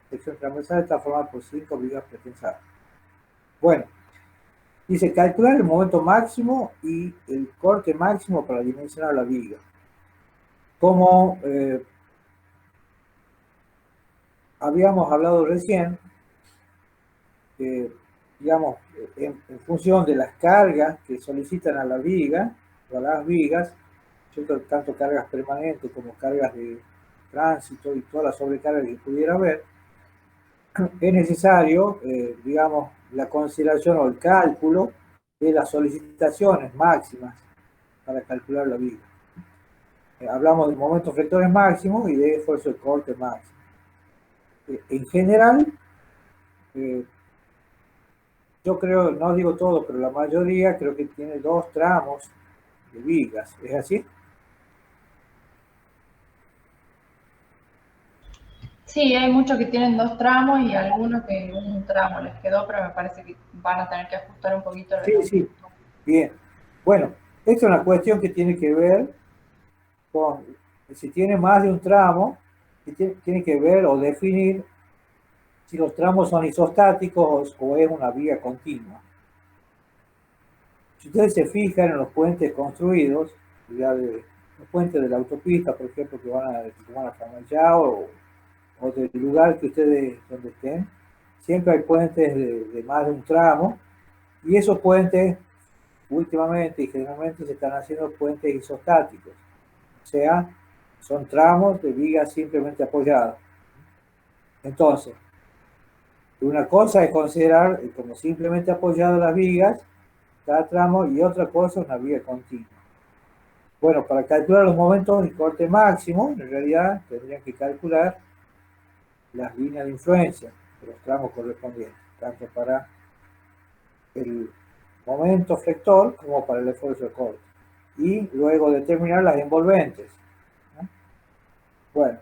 La sección transversal está formada por 5 vigas pretensadas. Bueno, dice calcular el momento máximo y el corte máximo para dimensionar la viga. Como habíamos hablado recién, digamos, en función de las cargas que solicitan a la viga, o a las vigas, ¿cierto? Tanto cargas permanentes como cargas de tránsito y toda la sobrecarga que pudiera haber, es necesario, digamos, la consideración o el cálculo de las solicitaciones máximas para calcular la viga. Hablamos de momentos flectores máximos y de esfuerzo de corte máximo. En general, yo creo, no digo todo, pero la mayoría creo que tiene 2 tramos de vigas. ¿Es así? Sí, hay muchos que tienen 2 tramos y algunos que un tramo les quedó, pero me parece que van a tener que ajustar un poquito. Sí. Bien. Bueno, esta es una cuestión que tiene que ver con, si tiene más de un tramo, tiene que ver o definir si los tramos son isostáticos o es una viga continua. Si ustedes se fijan en los puentes construidos, ya de, los puentes de la autopista, por ejemplo, que van a Famayao o del lugar que ustedes donde estén, siempre hay puentes de más de un tramo, y esos puentes últimamente y generalmente se están haciendo puentes isostáticos, o sea, son tramos de vigas simplemente apoyadas. Entonces, una cosa es considerar como simplemente apoyadas las vigas, cada tramo, y otra cosa una viga continua. Bueno, para calcular los momentos de corte máximo, en realidad tendrían que calcular las líneas de influencia de los tramos correspondientes, tanto para el momento flector como para el esfuerzo de corte. Y luego determinar las envolventes. ¿No? Bueno,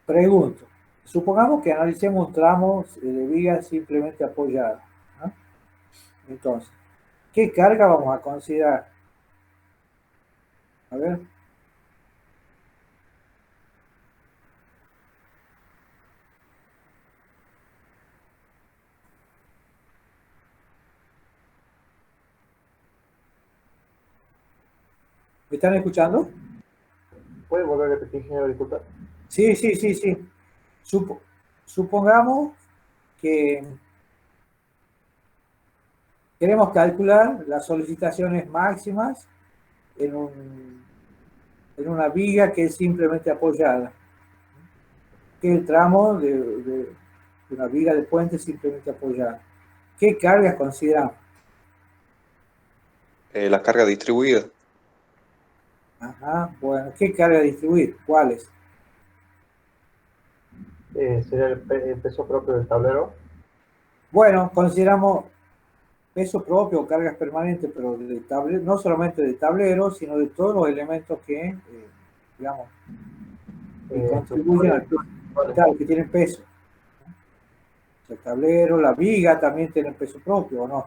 pregunto. Supongamos que analicemos un tramo de viga simplemente apoyada. ¿No? Entonces, ¿qué carga vamos a considerar? A ver. ¿Me están escuchando? ¿Puede volver a repetir, ingeniero? Disculpa. Sí. Supongamos que queremos calcular las solicitaciones máximas en una viga que es simplemente apoyada, que es el tramo de una viga de puente simplemente apoyada. ¿Qué cargas consideramos? La carga distribuida. Ajá, bueno, ¿qué carga distribuir? ¿Cuáles? ¿Sería el peso propio del tablero? Bueno, consideramos peso propio o cargas permanentes, pero de tablero, no solamente de tablero, sino de todos los elementos que, digamos, que contribuyen al peso, claro, que tienen peso. El tablero, la viga también tienen peso propio, ¿o no?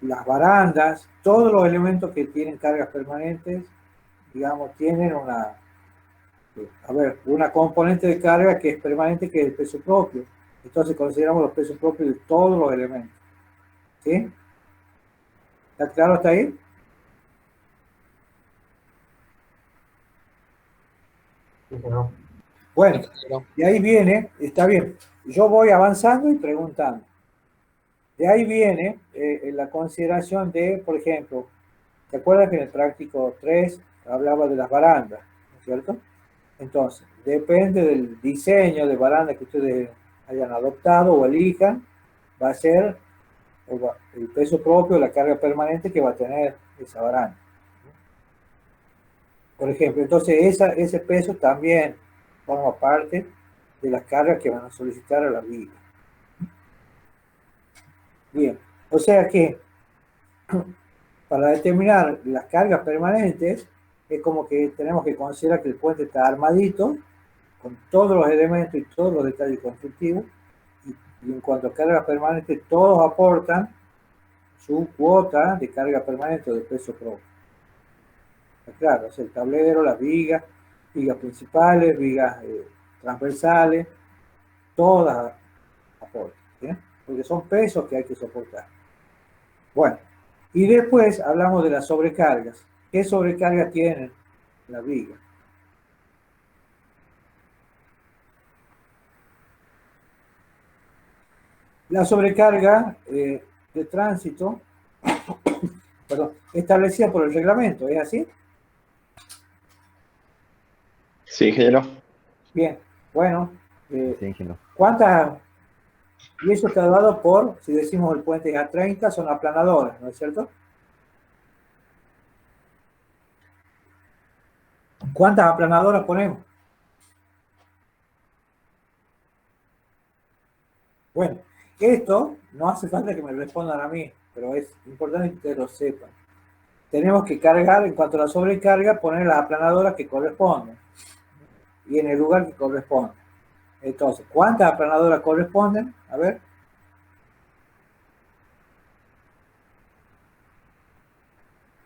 Las barandas, todos los elementos que tienen cargas permanentes, digamos, tienen una componente de carga que es permanente, que es el peso propio. Entonces consideramos los pesos propios de todos los elementos. ¿Sí? ¿Está claro hasta ahí? Sí, no. Bueno, y ahí viene, está bien, yo voy avanzando y preguntando. De ahí viene la consideración de, por ejemplo, ¿te acuerdas que en el práctico 3 hablaba de las barandas, ¿no es cierto? Entonces, depende del diseño de baranda que ustedes hayan adoptado o elijan, va a ser el peso propio, la carga permanente que va a tener esa baranda. Por ejemplo, entonces ese peso también forma parte de las cargas que van a solicitar a la viga. Bien, o sea que para determinar las cargas permanentes es como que tenemos que considerar que el puente está armadito con todos los elementos y todos los detalles constructivos y en cuanto a cargas permanentes todos aportan su cuota de carga permanente o de peso propio. Claro, es el tablero, las vigas principales, vigas transversales, todas aportan, ¿bien? Porque son pesos que hay que soportar. Bueno, y después hablamos de las sobrecargas. ¿Qué sobrecargas tienen las vigas? La sobrecarga de tránsito, perdón, establecida por el reglamento, ¿es así? Sí, ingeniero. Bien, bueno, Sí, ingeniero. ¿cuántas? Y eso está dado por, si decimos el puente es A30, son aplanadoras, ¿no es cierto? ¿Cuántas aplanadoras ponemos? Bueno, esto no hace falta que me respondan a mí, pero es importante que ustedes lo sepan. Tenemos que cargar, en cuanto a la sobrecarga, poner las aplanadoras que corresponden y en el lugar que corresponde. Entonces, ¿cuántas aplanadoras corresponden? A ver.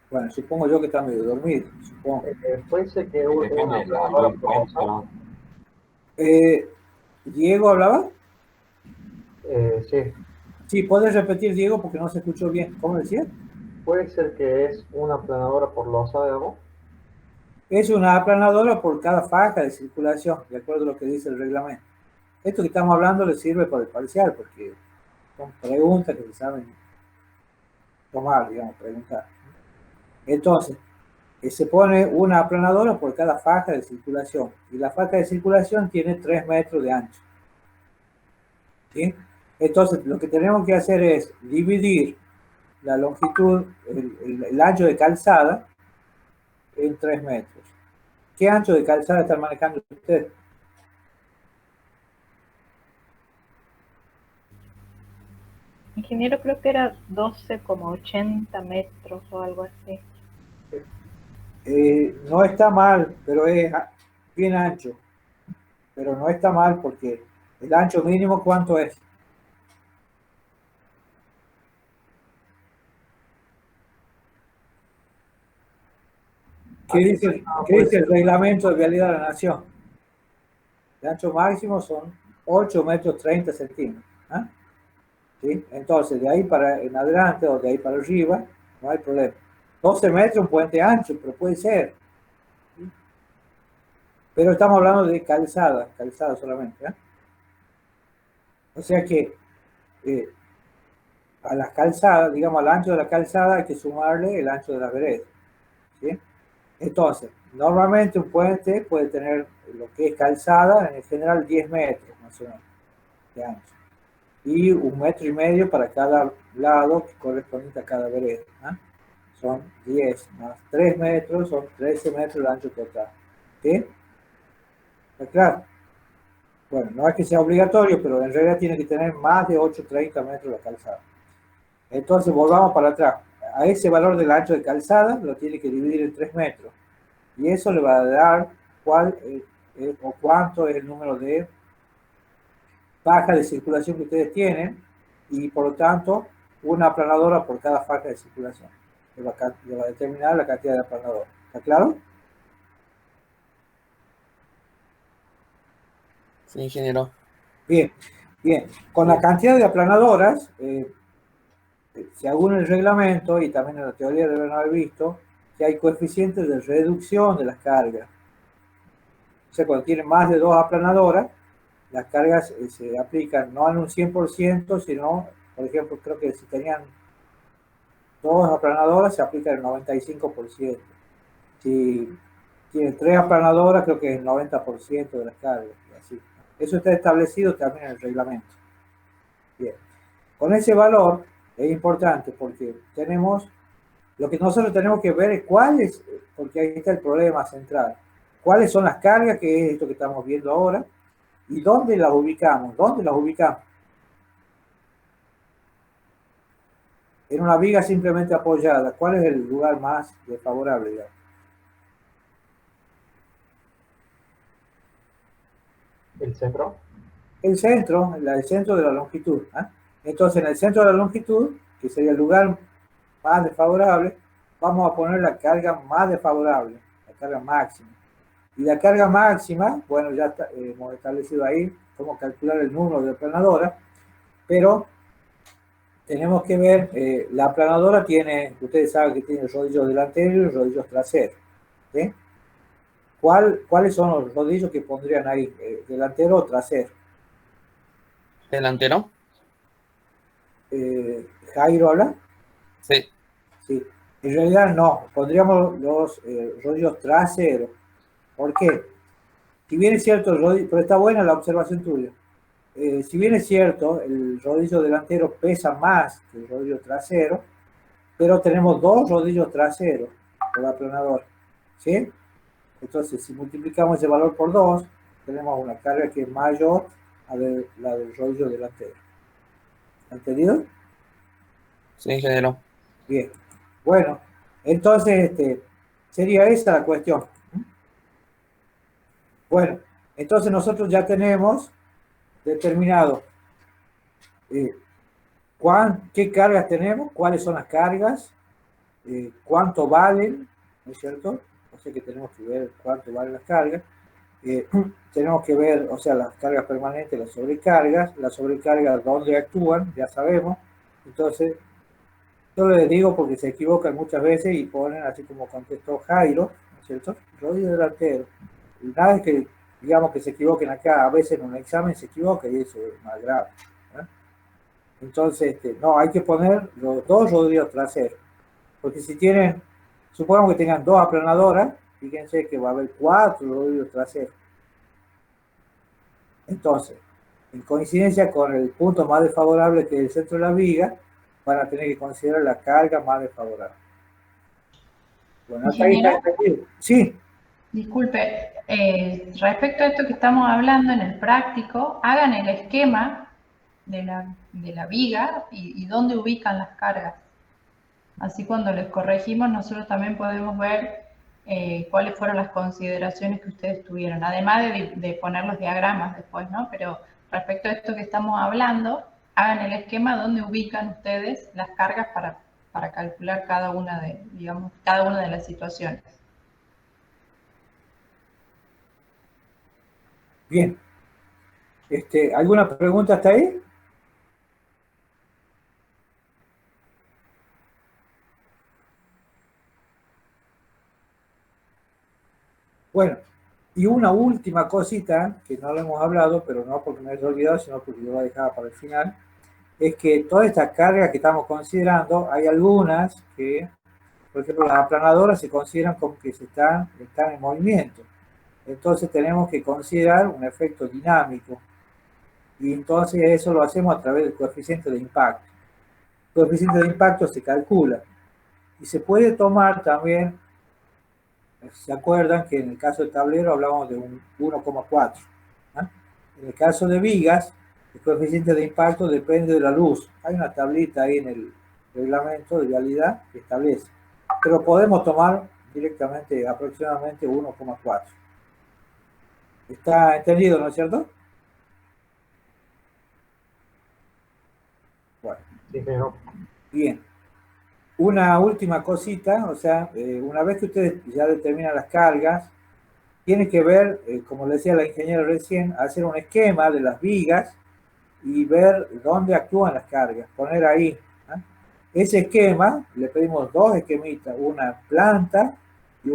Bueno, supongo yo que está medio dormido, supongo. Puede ser que una aplanadora por osa. ¿Diego hablaba? Sí. Sí, ¿puedes repetir, Diego, porque no se escuchó bien? ¿Cómo decía? Puede ser que es una aplanadora por losa de agua. Es una aplanadora por cada faja de circulación, de acuerdo a lo que dice el reglamento. Esto que estamos hablando le sirve para el parcial, porque son preguntas que se saben tomar, digamos, preguntar. Entonces, se pone una aplanadora por cada faja de circulación, y la faja de circulación tiene 3 metros de ancho. ¿Sí? Entonces, lo que tenemos que hacer es dividir la longitud, el ancho de calzada, en 3 metros. ¿Qué ancho de calzada están manejando ustedes? Ingeniero, creo que era 12,80 metros o algo así. No está mal, pero es bien ancho. Pero no está mal porque el ancho mínimo, ¿cuánto es? ¿Qué dice el reglamento de vialidad de la nación? El ancho máximo son 8 metros 30 centímetros. ¿Ah? ¿Sí? Entonces, de ahí para en adelante o de ahí para arriba, no hay problema. 12 metros, un puente ancho, pero puede ser. ¿Sí? Pero estamos hablando de calzada solamente. ¿Eh? O sea que a las calzadas, digamos, al ancho de la calzada hay que sumarle el ancho de la vereda. ¿Sí? Entonces, normalmente un puente puede tener lo que es calzada, en general 10 metros más o menos de ancho. Y 1,5 metros para cada lado que corresponde a cada vereda. ¿Eh? Son 10 más 3 metros, son 13 metros de ancho total. ¿Sí? ¿Está claro? Bueno, no es que sea obligatorio, pero en realidad tiene que tener más de 8,30 metros la calzada. Entonces, volvamos para atrás. A ese valor del ancho de calzada lo tiene que dividir en 3 metros. Y eso le va a dar cuál o cuánto es el número de fajas de circulación que ustedes tienen y por lo tanto una aplanadora por cada faja de circulación. Le va a determinar la cantidad de aplanadoras. ¿Está claro? Sí, ingeniero. Bien, bien. Con la cantidad de aplanadoras, según el reglamento y también en la teoría deben haber visto que hay coeficientes de reducción de las cargas. O sea, cuando tienen más de 2 aplanadoras, las cargas se aplican no en un 100%, sino, por ejemplo, creo que si tenían 2 aplanadoras, se aplica el 95%. Si tienen 3 aplanadoras, creo que es el 90% de las cargas. Y así. Eso está establecido también en el reglamento. Bien. Con ese valor es importante porque tenemos, lo que nosotros tenemos que ver es cuáles, porque ahí está el problema central, cuáles son las cargas, que es esto que estamos viendo ahora, y dónde las ubicamos. ¿Dónde las ubicamos? En una viga simplemente apoyada, ¿cuál es el lugar más desfavorable, digamos? ¿El centro? El centro de la longitud. ¿Eh? Entonces, en el centro de la longitud, que sería el lugar más desfavorable, vamos a poner la carga más desfavorable, la carga máxima. Y la carga máxima, bueno, ya hemos establecido ahí cómo calcular el número de aplanadora, pero tenemos que ver, la aplanadora tiene, ustedes saben que tiene rodillos delanteros y rodillos traseros. ¿Sí? ¿Cuáles son los rodillos que pondrían ahí? ¿Delantero o trasero? ¿Delantero? ¿Jairo habla? Sí. Sí. En realidad no, pondríamos los rodillos traseros. ¿Por qué? Si bien es cierto, pero está buena la observación tuya. Si bien es cierto, el rodillo delantero pesa más que el rodillo trasero, pero tenemos 2 rodillos traseros por aplanador. ¿Sí? Entonces, si multiplicamos ese valor por 2, tenemos una carga que es mayor a la del rodillo delantero. ¿Entendido? Sí, ingeniero. Bien. Bueno, entonces sería esa la cuestión. Bueno, entonces nosotros ya tenemos determinado qué cargas tenemos, cuáles son las cargas, cuánto valen, ¿no es cierto? O sea que tenemos que ver cuánto valen las cargas. Tenemos que ver, o sea, las cargas permanentes, las sobrecargas dónde actúan, ya sabemos. Entonces, yo les digo porque se equivocan muchas veces y ponen así como contestó Jairo, ¿no es cierto? Rodillo delantero. Y nada es que, digamos, que se equivoquen acá, a veces en un examen se equivoca y eso es más grave. ¿Eh? Entonces, no, hay que poner los 2 rodillos traseros. Porque si tienen, supongamos que tengan 2 aplanadoras, fíjense que va a haber 4 rodillos traseros. Entonces, en coincidencia con el punto más desfavorable que es el centro de la viga, van a tener que considerar la carga más desfavorable. Bueno, hasta ahí está entendido. Sí. Disculpe, respecto a esto que estamos hablando en el práctico, hagan el esquema de la viga y dónde ubican las cargas. Así cuando les corregimos, nosotros también podemos ver cuáles fueron las consideraciones que ustedes tuvieron, además de poner los diagramas después, ¿no? Pero respecto a esto que estamos hablando, hagan el esquema donde ubican ustedes las cargas para calcular cada una de las situaciones. Bien. ¿Alguna pregunta hasta ahí? Bueno, y una última cosita, que no lo hemos hablado, pero no porque me haya olvidado, sino porque yo la dejaba para el final, es que todas estas cargas que estamos considerando, hay algunas que, por ejemplo, las aplanadoras se consideran como que están en movimiento. Entonces tenemos que considerar un efecto dinámico. Y entonces eso lo hacemos a través del coeficiente de impacto. El coeficiente de impacto se calcula. Y se puede tomar también, ¿se acuerdan que en el caso del tablero hablábamos de un 1,4? ¿eh? En el caso de vigas, el coeficiente de impacto depende de la luz. Hay una tablita ahí en el reglamento de vialidad que establece. Pero podemos tomar directamente aproximadamente 1,4. ¿Está entendido, no es cierto? Bueno. Sí, pero... Bien. Una última cosita, o sea, una vez que ustedes ya determinan las cargas, tienen que ver, como le decía la ingeniera recién, hacer un esquema de las vigas y ver dónde actúan las cargas, poner ahí. ¿eh? Ese esquema, le pedimos 2 esquemitas, una planta y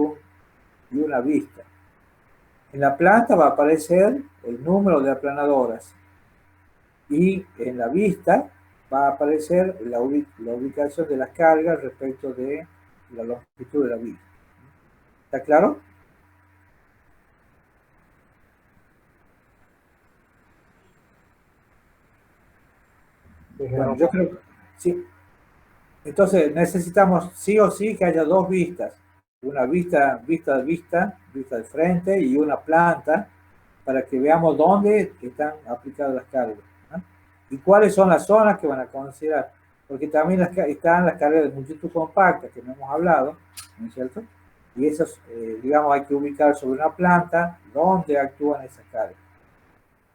una vista. En la planta va a aparecer el número de aplanadoras y en la vista va a aparecer la ubicación de las cargas respecto de la longitud de la viga. ¿Está claro? Bueno, yo creo que sí. Entonces necesitamos sí o sí que haya dos vistas. Una vista de frente y una planta para que veamos dónde están aplicadas las cargas, ¿no? Y cuáles son las zonas que van a considerar. Porque también están las cargas de multitud compacta que no hemos hablado, ¿no es cierto? Y esas, digamos, hay que ubicar sobre una planta dónde actúan esas cargas,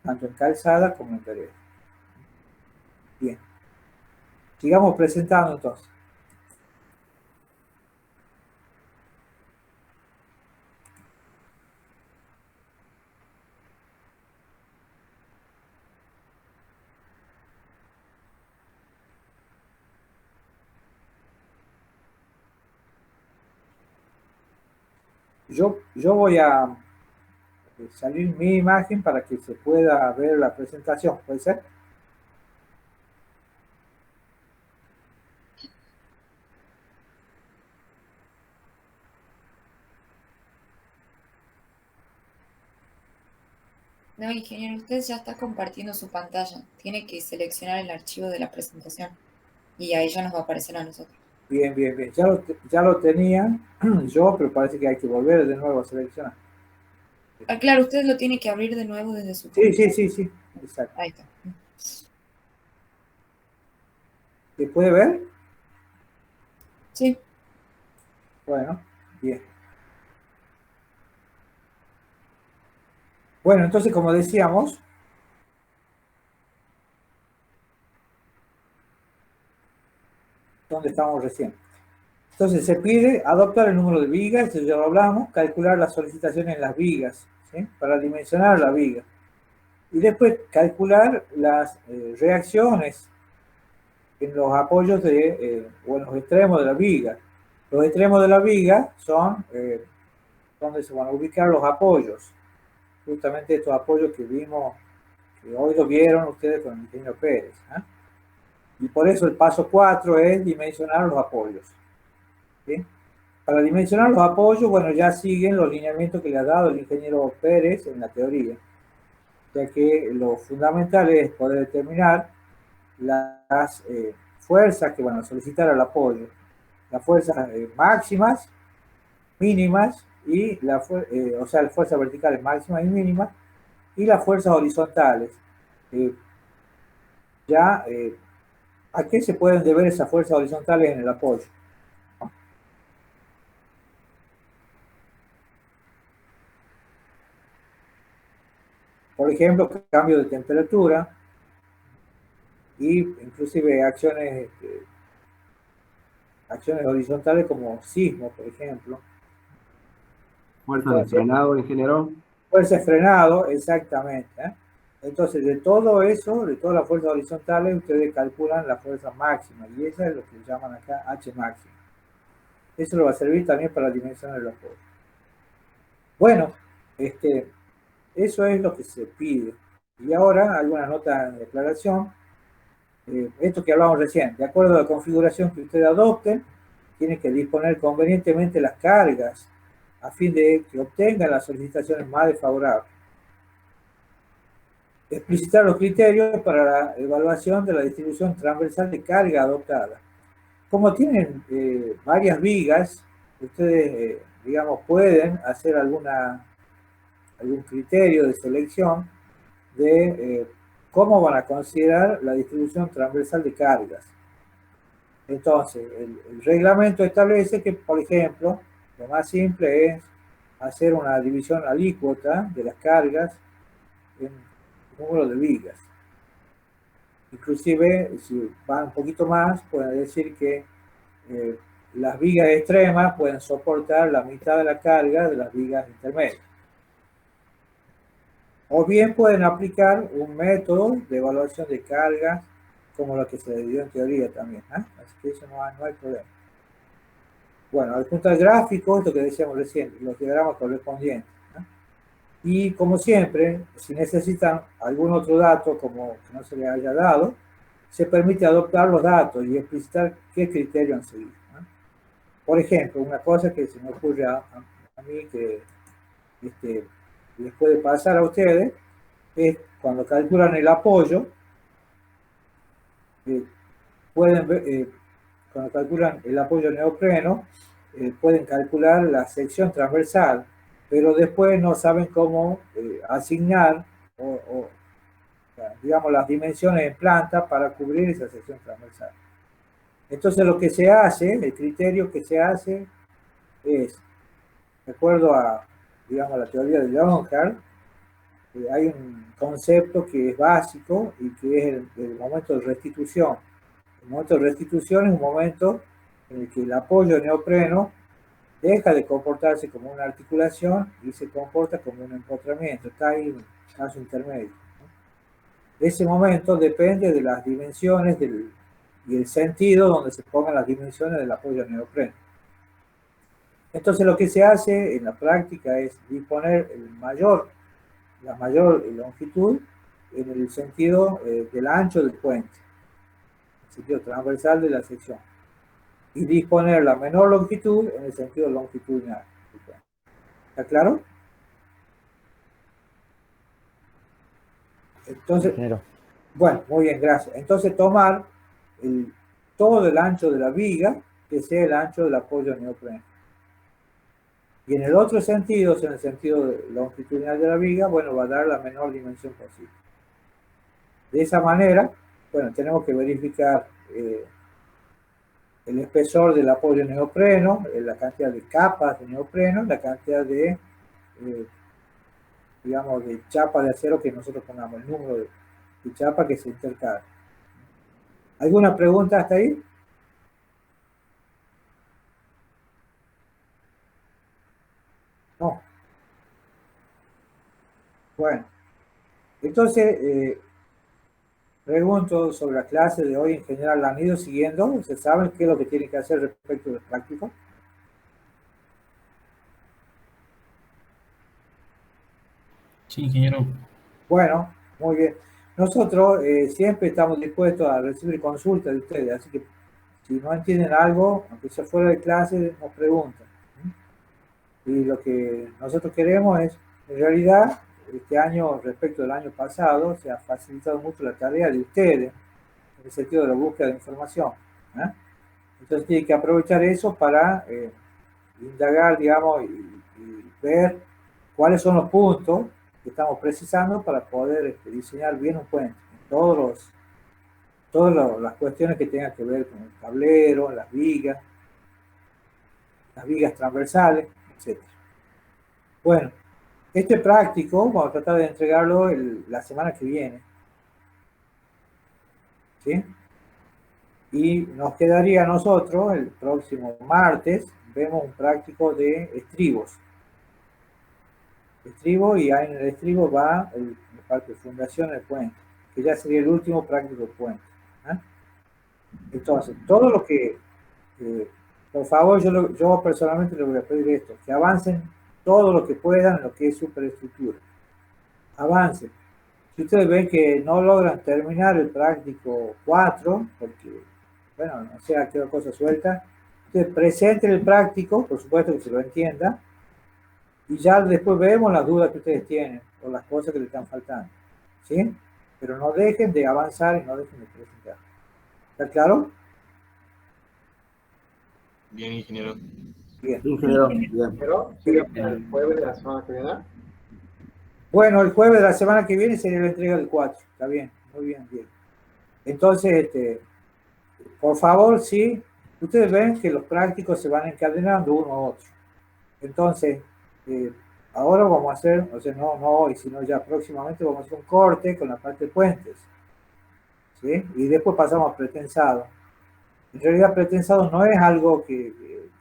tanto en calzada como en pared. Bien. Sigamos presentando entonces. Yo voy a salir mi imagen para que se pueda ver la presentación, ¿puede ser? No, ingeniero, usted ya está compartiendo su pantalla. Tiene que seleccionar el archivo de la presentación y ahí ya nos va a aparecer a nosotros. Bien, bien, bien. Ya lo tenía yo, pero parece que hay que volver de nuevo a seleccionar. Ah, claro, usted lo tiene que abrir de nuevo desde su Sí, pantalla. sí. Exacto. Ahí está. ¿Se puede ver? Sí. Bueno, bien. Bueno, entonces, como decíamos, ¿dónde estamos recién? Entonces, se pide adoptar el número de vigas, eso ya lo hablamos, calcular las solicitaciones en las vigas, ¿sí? Para dimensionar la viga. Y después calcular las reacciones en los apoyos o en los extremos de la viga. Los extremos de la viga son donde se van a ubicar los apoyos. Justamente estos apoyos que vimos, que hoy lo vieron ustedes con el ingeniero Pérez, ¿eh? Y por eso el paso 4 es dimensionar los apoyos, ¿sí? Para dimensionar los apoyos, bueno, ya siguen los lineamientos que le ha dado el ingeniero Pérez en la teoría, ya que lo fundamental es poder determinar las fuerzas que van a solicitar al apoyo, las fuerzas máximas, mínimas, y o sea, las fuerzas verticales máximas y mínimas, y las fuerzas horizontales. ¿A qué se pueden deber esas fuerzas horizontales en el apoyo? Por ejemplo, cambio de temperatura y inclusive acciones horizontales como sismos, por ejemplo. Fuerza de frenado, ingeniero. Fuerza de frenado, exactamente, ¿eh? Entonces, de todo eso, de todas las fuerzas horizontales, ustedes calculan la fuerza máxima, y esa es lo que llaman acá H máxima. Eso le va a servir también para dimensionar el apoyo. Bueno, eso es lo que se pide. Y ahora, alguna nota de aclaración. Esto que hablábamos recién, de acuerdo a la configuración que ustedes adopten, tienen que disponer convenientemente las cargas a fin de que obtengan las solicitaciones más desfavorables. Explicitar los criterios para la evaluación de la distribución transversal de carga adoptada. Como tienen varias vigas, ustedes, digamos, pueden hacer algún criterio de selección de cómo van a considerar la distribución transversal de cargas. Entonces, el reglamento establece que, por ejemplo, lo más simple es hacer una división alícuota de las cargas en número de vigas. Inclusive, si van un poquito más, pueden decir que las vigas extremas pueden soportar la mitad de la carga de las vigas intermedias. O bien pueden aplicar un método de evaluación de cargas como lo que se dio en teoría también, ¿eh? Así que eso no hay problema. Bueno, al punto al gráfico, esto que decíamos recién, los diagramas correspondientes, ¿eh? Y como siempre, si necesitan algún otro dato como que no se les haya dado, se permite adoptar los datos y explicitar qué criterio han seguido, ¿no? Por ejemplo, una cosa que se me ocurre a mí que les puede pasar a ustedes es cuando calculan el apoyo, pueden ver, cuando calculan el apoyo neopreno, pueden calcular la sección transversal, pero después no saben cómo asignar digamos, las dimensiones en planta para cubrir esa sección transversal. Entonces lo que se hace, el criterio que se hace es, de acuerdo a, digamos, la teoría de Longhart, hay un concepto que es básico y que es el momento de restitución. El momento de restitución es un momento en el que el apoyo neopreno deja de comportarse como una articulación y se comporta como un empotramiento. Está ahí en un caso intermedio. Ese momento depende de las dimensiones y el sentido donde se pongan las dimensiones del apoyo neopreno. Entonces lo que se hace en la práctica es disponer la mayor longitud en el sentido del ancho del puente, el sentido transversal de la sección, y disponer la menor longitud en el sentido longitudinal. ¿Está claro? Entonces, bueno, muy bien, gracias. Entonces tomar todo el ancho de la viga que sea el ancho del apoyo neopreno. Y en el otro sentido, en el sentido longitudinal de la viga, bueno, va a dar la menor dimensión posible. De esa manera, bueno, tenemos que verificar el espesor del apoyo neopreno, la cantidad de capas de neopreno, la cantidad de, digamos, de chapa de acero que nosotros pongamos, el número de chapa que se intercala. ¿Alguna pregunta hasta ahí? No. Bueno, entonces, pregunto sobre la clase de hoy en general. ¿La han ido siguiendo? ¿Se saben qué es lo que tienen que hacer respecto del práctico? Sí, ingeniero. Bueno, muy bien. Nosotros siempre estamos dispuestos a recibir consultas de ustedes, así que si no entienden algo, aunque sea fuera de clase, nos preguntan. Y lo que nosotros queremos es, en realidad, este año respecto del año pasado, se ha facilitado mucho la tarea de ustedes, en el sentido de la búsqueda de información. Entonces tienen que aprovechar eso para indagar, digamos, y ver cuáles son los puntos que estamos precisando para poder diseñar bien un puente. Todas las cuestiones que tengan que ver con el tablero, las vigas transversales, etc. Bueno, este práctico vamos a tratar de entregarlo la semana que viene. ¿Sí? Y nos quedaría a nosotros, el próximo martes, vemos un práctico de estribos. Estribo, y ahí en el estribo va la parte de fundación del puente, que ya sería el último práctico del puente. Entonces, todo lo que, por favor, yo personalmente les voy a pedir esto, que avancen todo lo que puedan en lo que es superestructura. Avancen. Si ustedes ven que no logran terminar el práctico 4, porque, bueno, no sé a qué cosa suelta, ustedes presenten el práctico, por supuesto que se lo entienda, y ya después vemos las dudas que ustedes tienen, o las cosas que les están faltando, ¿sí? Pero no dejen de avanzar y no dejen de presentar. ¿Está claro? Bien, ingeniero. Bien. Ingeniero, ¿sería para el jueves de la semana que viene? Bueno, el jueves de la semana que viene sería la entrega del 4. Está bien, muy bien, bien. Entonces, por favor, sí, ustedes ven que los prácticos se van encadenando uno a otro. Entonces, ahora vamos a hacer, o sea, no hoy, sino ya próximamente vamos a hacer un corte con la parte de puentes. ¿Sí? Y después pasamos a pretensado. En realidad, pretensado no es algo que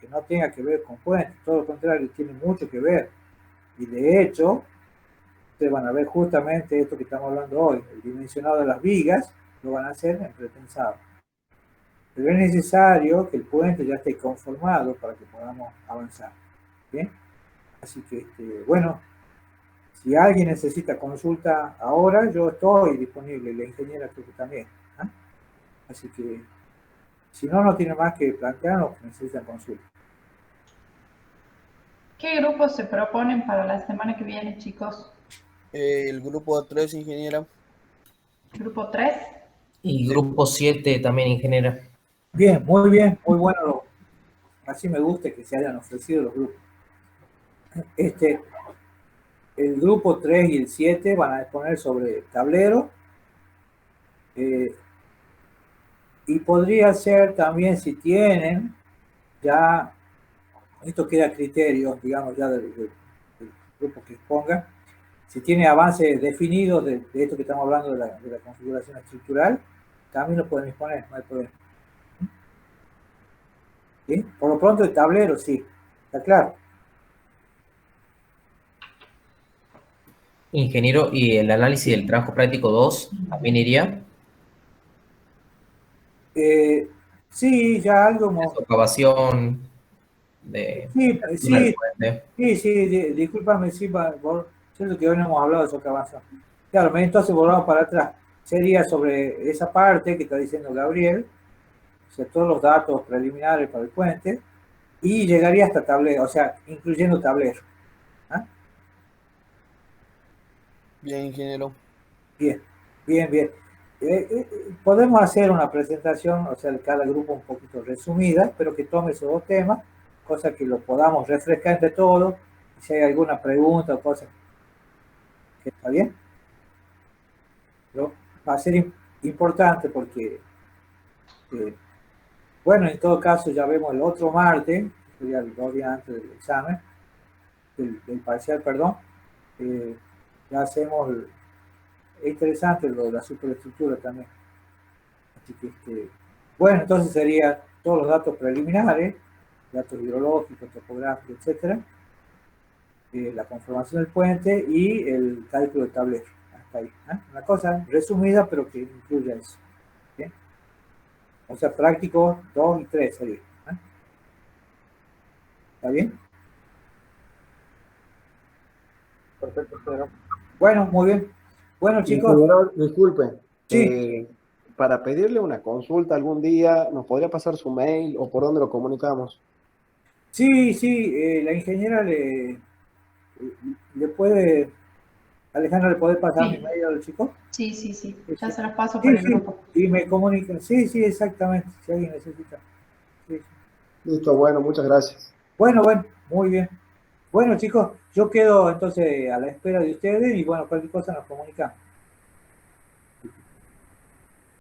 no tenga que ver con puentes, todo lo contrario, tiene mucho que ver. Y de hecho, ustedes van a ver justamente esto que estamos hablando hoy, el dimensionado de las vigas, lo van a hacer en pretensado. Pero es necesario que el puente ya esté conformado para que podamos avanzar. ¿Bien? Así que, bueno, Si alguien necesita consulta ahora, yo estoy disponible, la ingeniera creo que también. ¿Ah? Así que, si no, no tiene más que plantearnos que necesitan consulta. ¿Qué grupos se proponen para la semana que viene, chicos? El grupo 3, ingeniera. ¿Grupo 3? Y grupo 7 también, ingeniera. Bien, muy bueno. Así me gusta que se hayan ofrecido los grupos. El grupo 3 y el 7 van a exponer sobre tablero. Y podría ser también, si tienen, ya, esto queda a criterio, digamos, ya del grupo que exponga, si tiene avances definidos de esto que estamos hablando de la configuración estructural, también lo pueden exponer, no hay problema. ¿Sí? Por lo pronto el tablero, sí, está claro. Ingeniero, ¿y el análisis del trabajo práctico 2 también iría? Sí, ya algo... Socavación de... Sí, discúlpame, sí, cierto que hoy no hemos hablado de socavación. Claro, entonces volvamos para atrás. Sería sobre esa parte que está diciendo Gabriel, o sea, todos los datos preliminares para el puente, y llegaría hasta tablero, o sea, incluyendo tablero. ¿Ah? Bien, ingeniero. Bien. Podemos hacer una presentación, o sea, de cada grupo un poquito resumida, pero que tome esos dos temas, cosa que lo podamos refrescar entre todos, y si hay alguna pregunta o cosa que está bien. Pero va a ser importante porque, bueno, en todo caso ya vemos el otro martes, que sería 2 días antes del examen, del parcial, perdón, ya hacemos es interesante lo de la superestructura también. Así que, bueno, entonces sería todos los datos preliminares, datos hidrológicos, topográficos, etcétera, la conformación del puente y el cálculo de tablero. Hasta ahí. Una cosa resumida, pero que incluya eso. ¿Bien? O sea, prácticos 2 y 3 sería. ¿Está bien? Perfecto, ingeniero. Bueno, muy bien. Bueno, chicos. Ingeniero, disculpe. Sí. Para pedirle una consulta algún día, ¿nos podría pasar su mail o por dónde lo comunicamos? Sí, la ingeniera le puede, Alejandra, ¿le puede pasar mi mail al chico? Sí, ya se los paso por el grupo. Y me comunican, sí, exactamente, si alguien necesita. Sí. Listo, bueno, muchas gracias. Bueno, muy bien. Bueno, chicos, yo quedo entonces a la espera de ustedes y bueno, cualquier cosa nos comunicamos.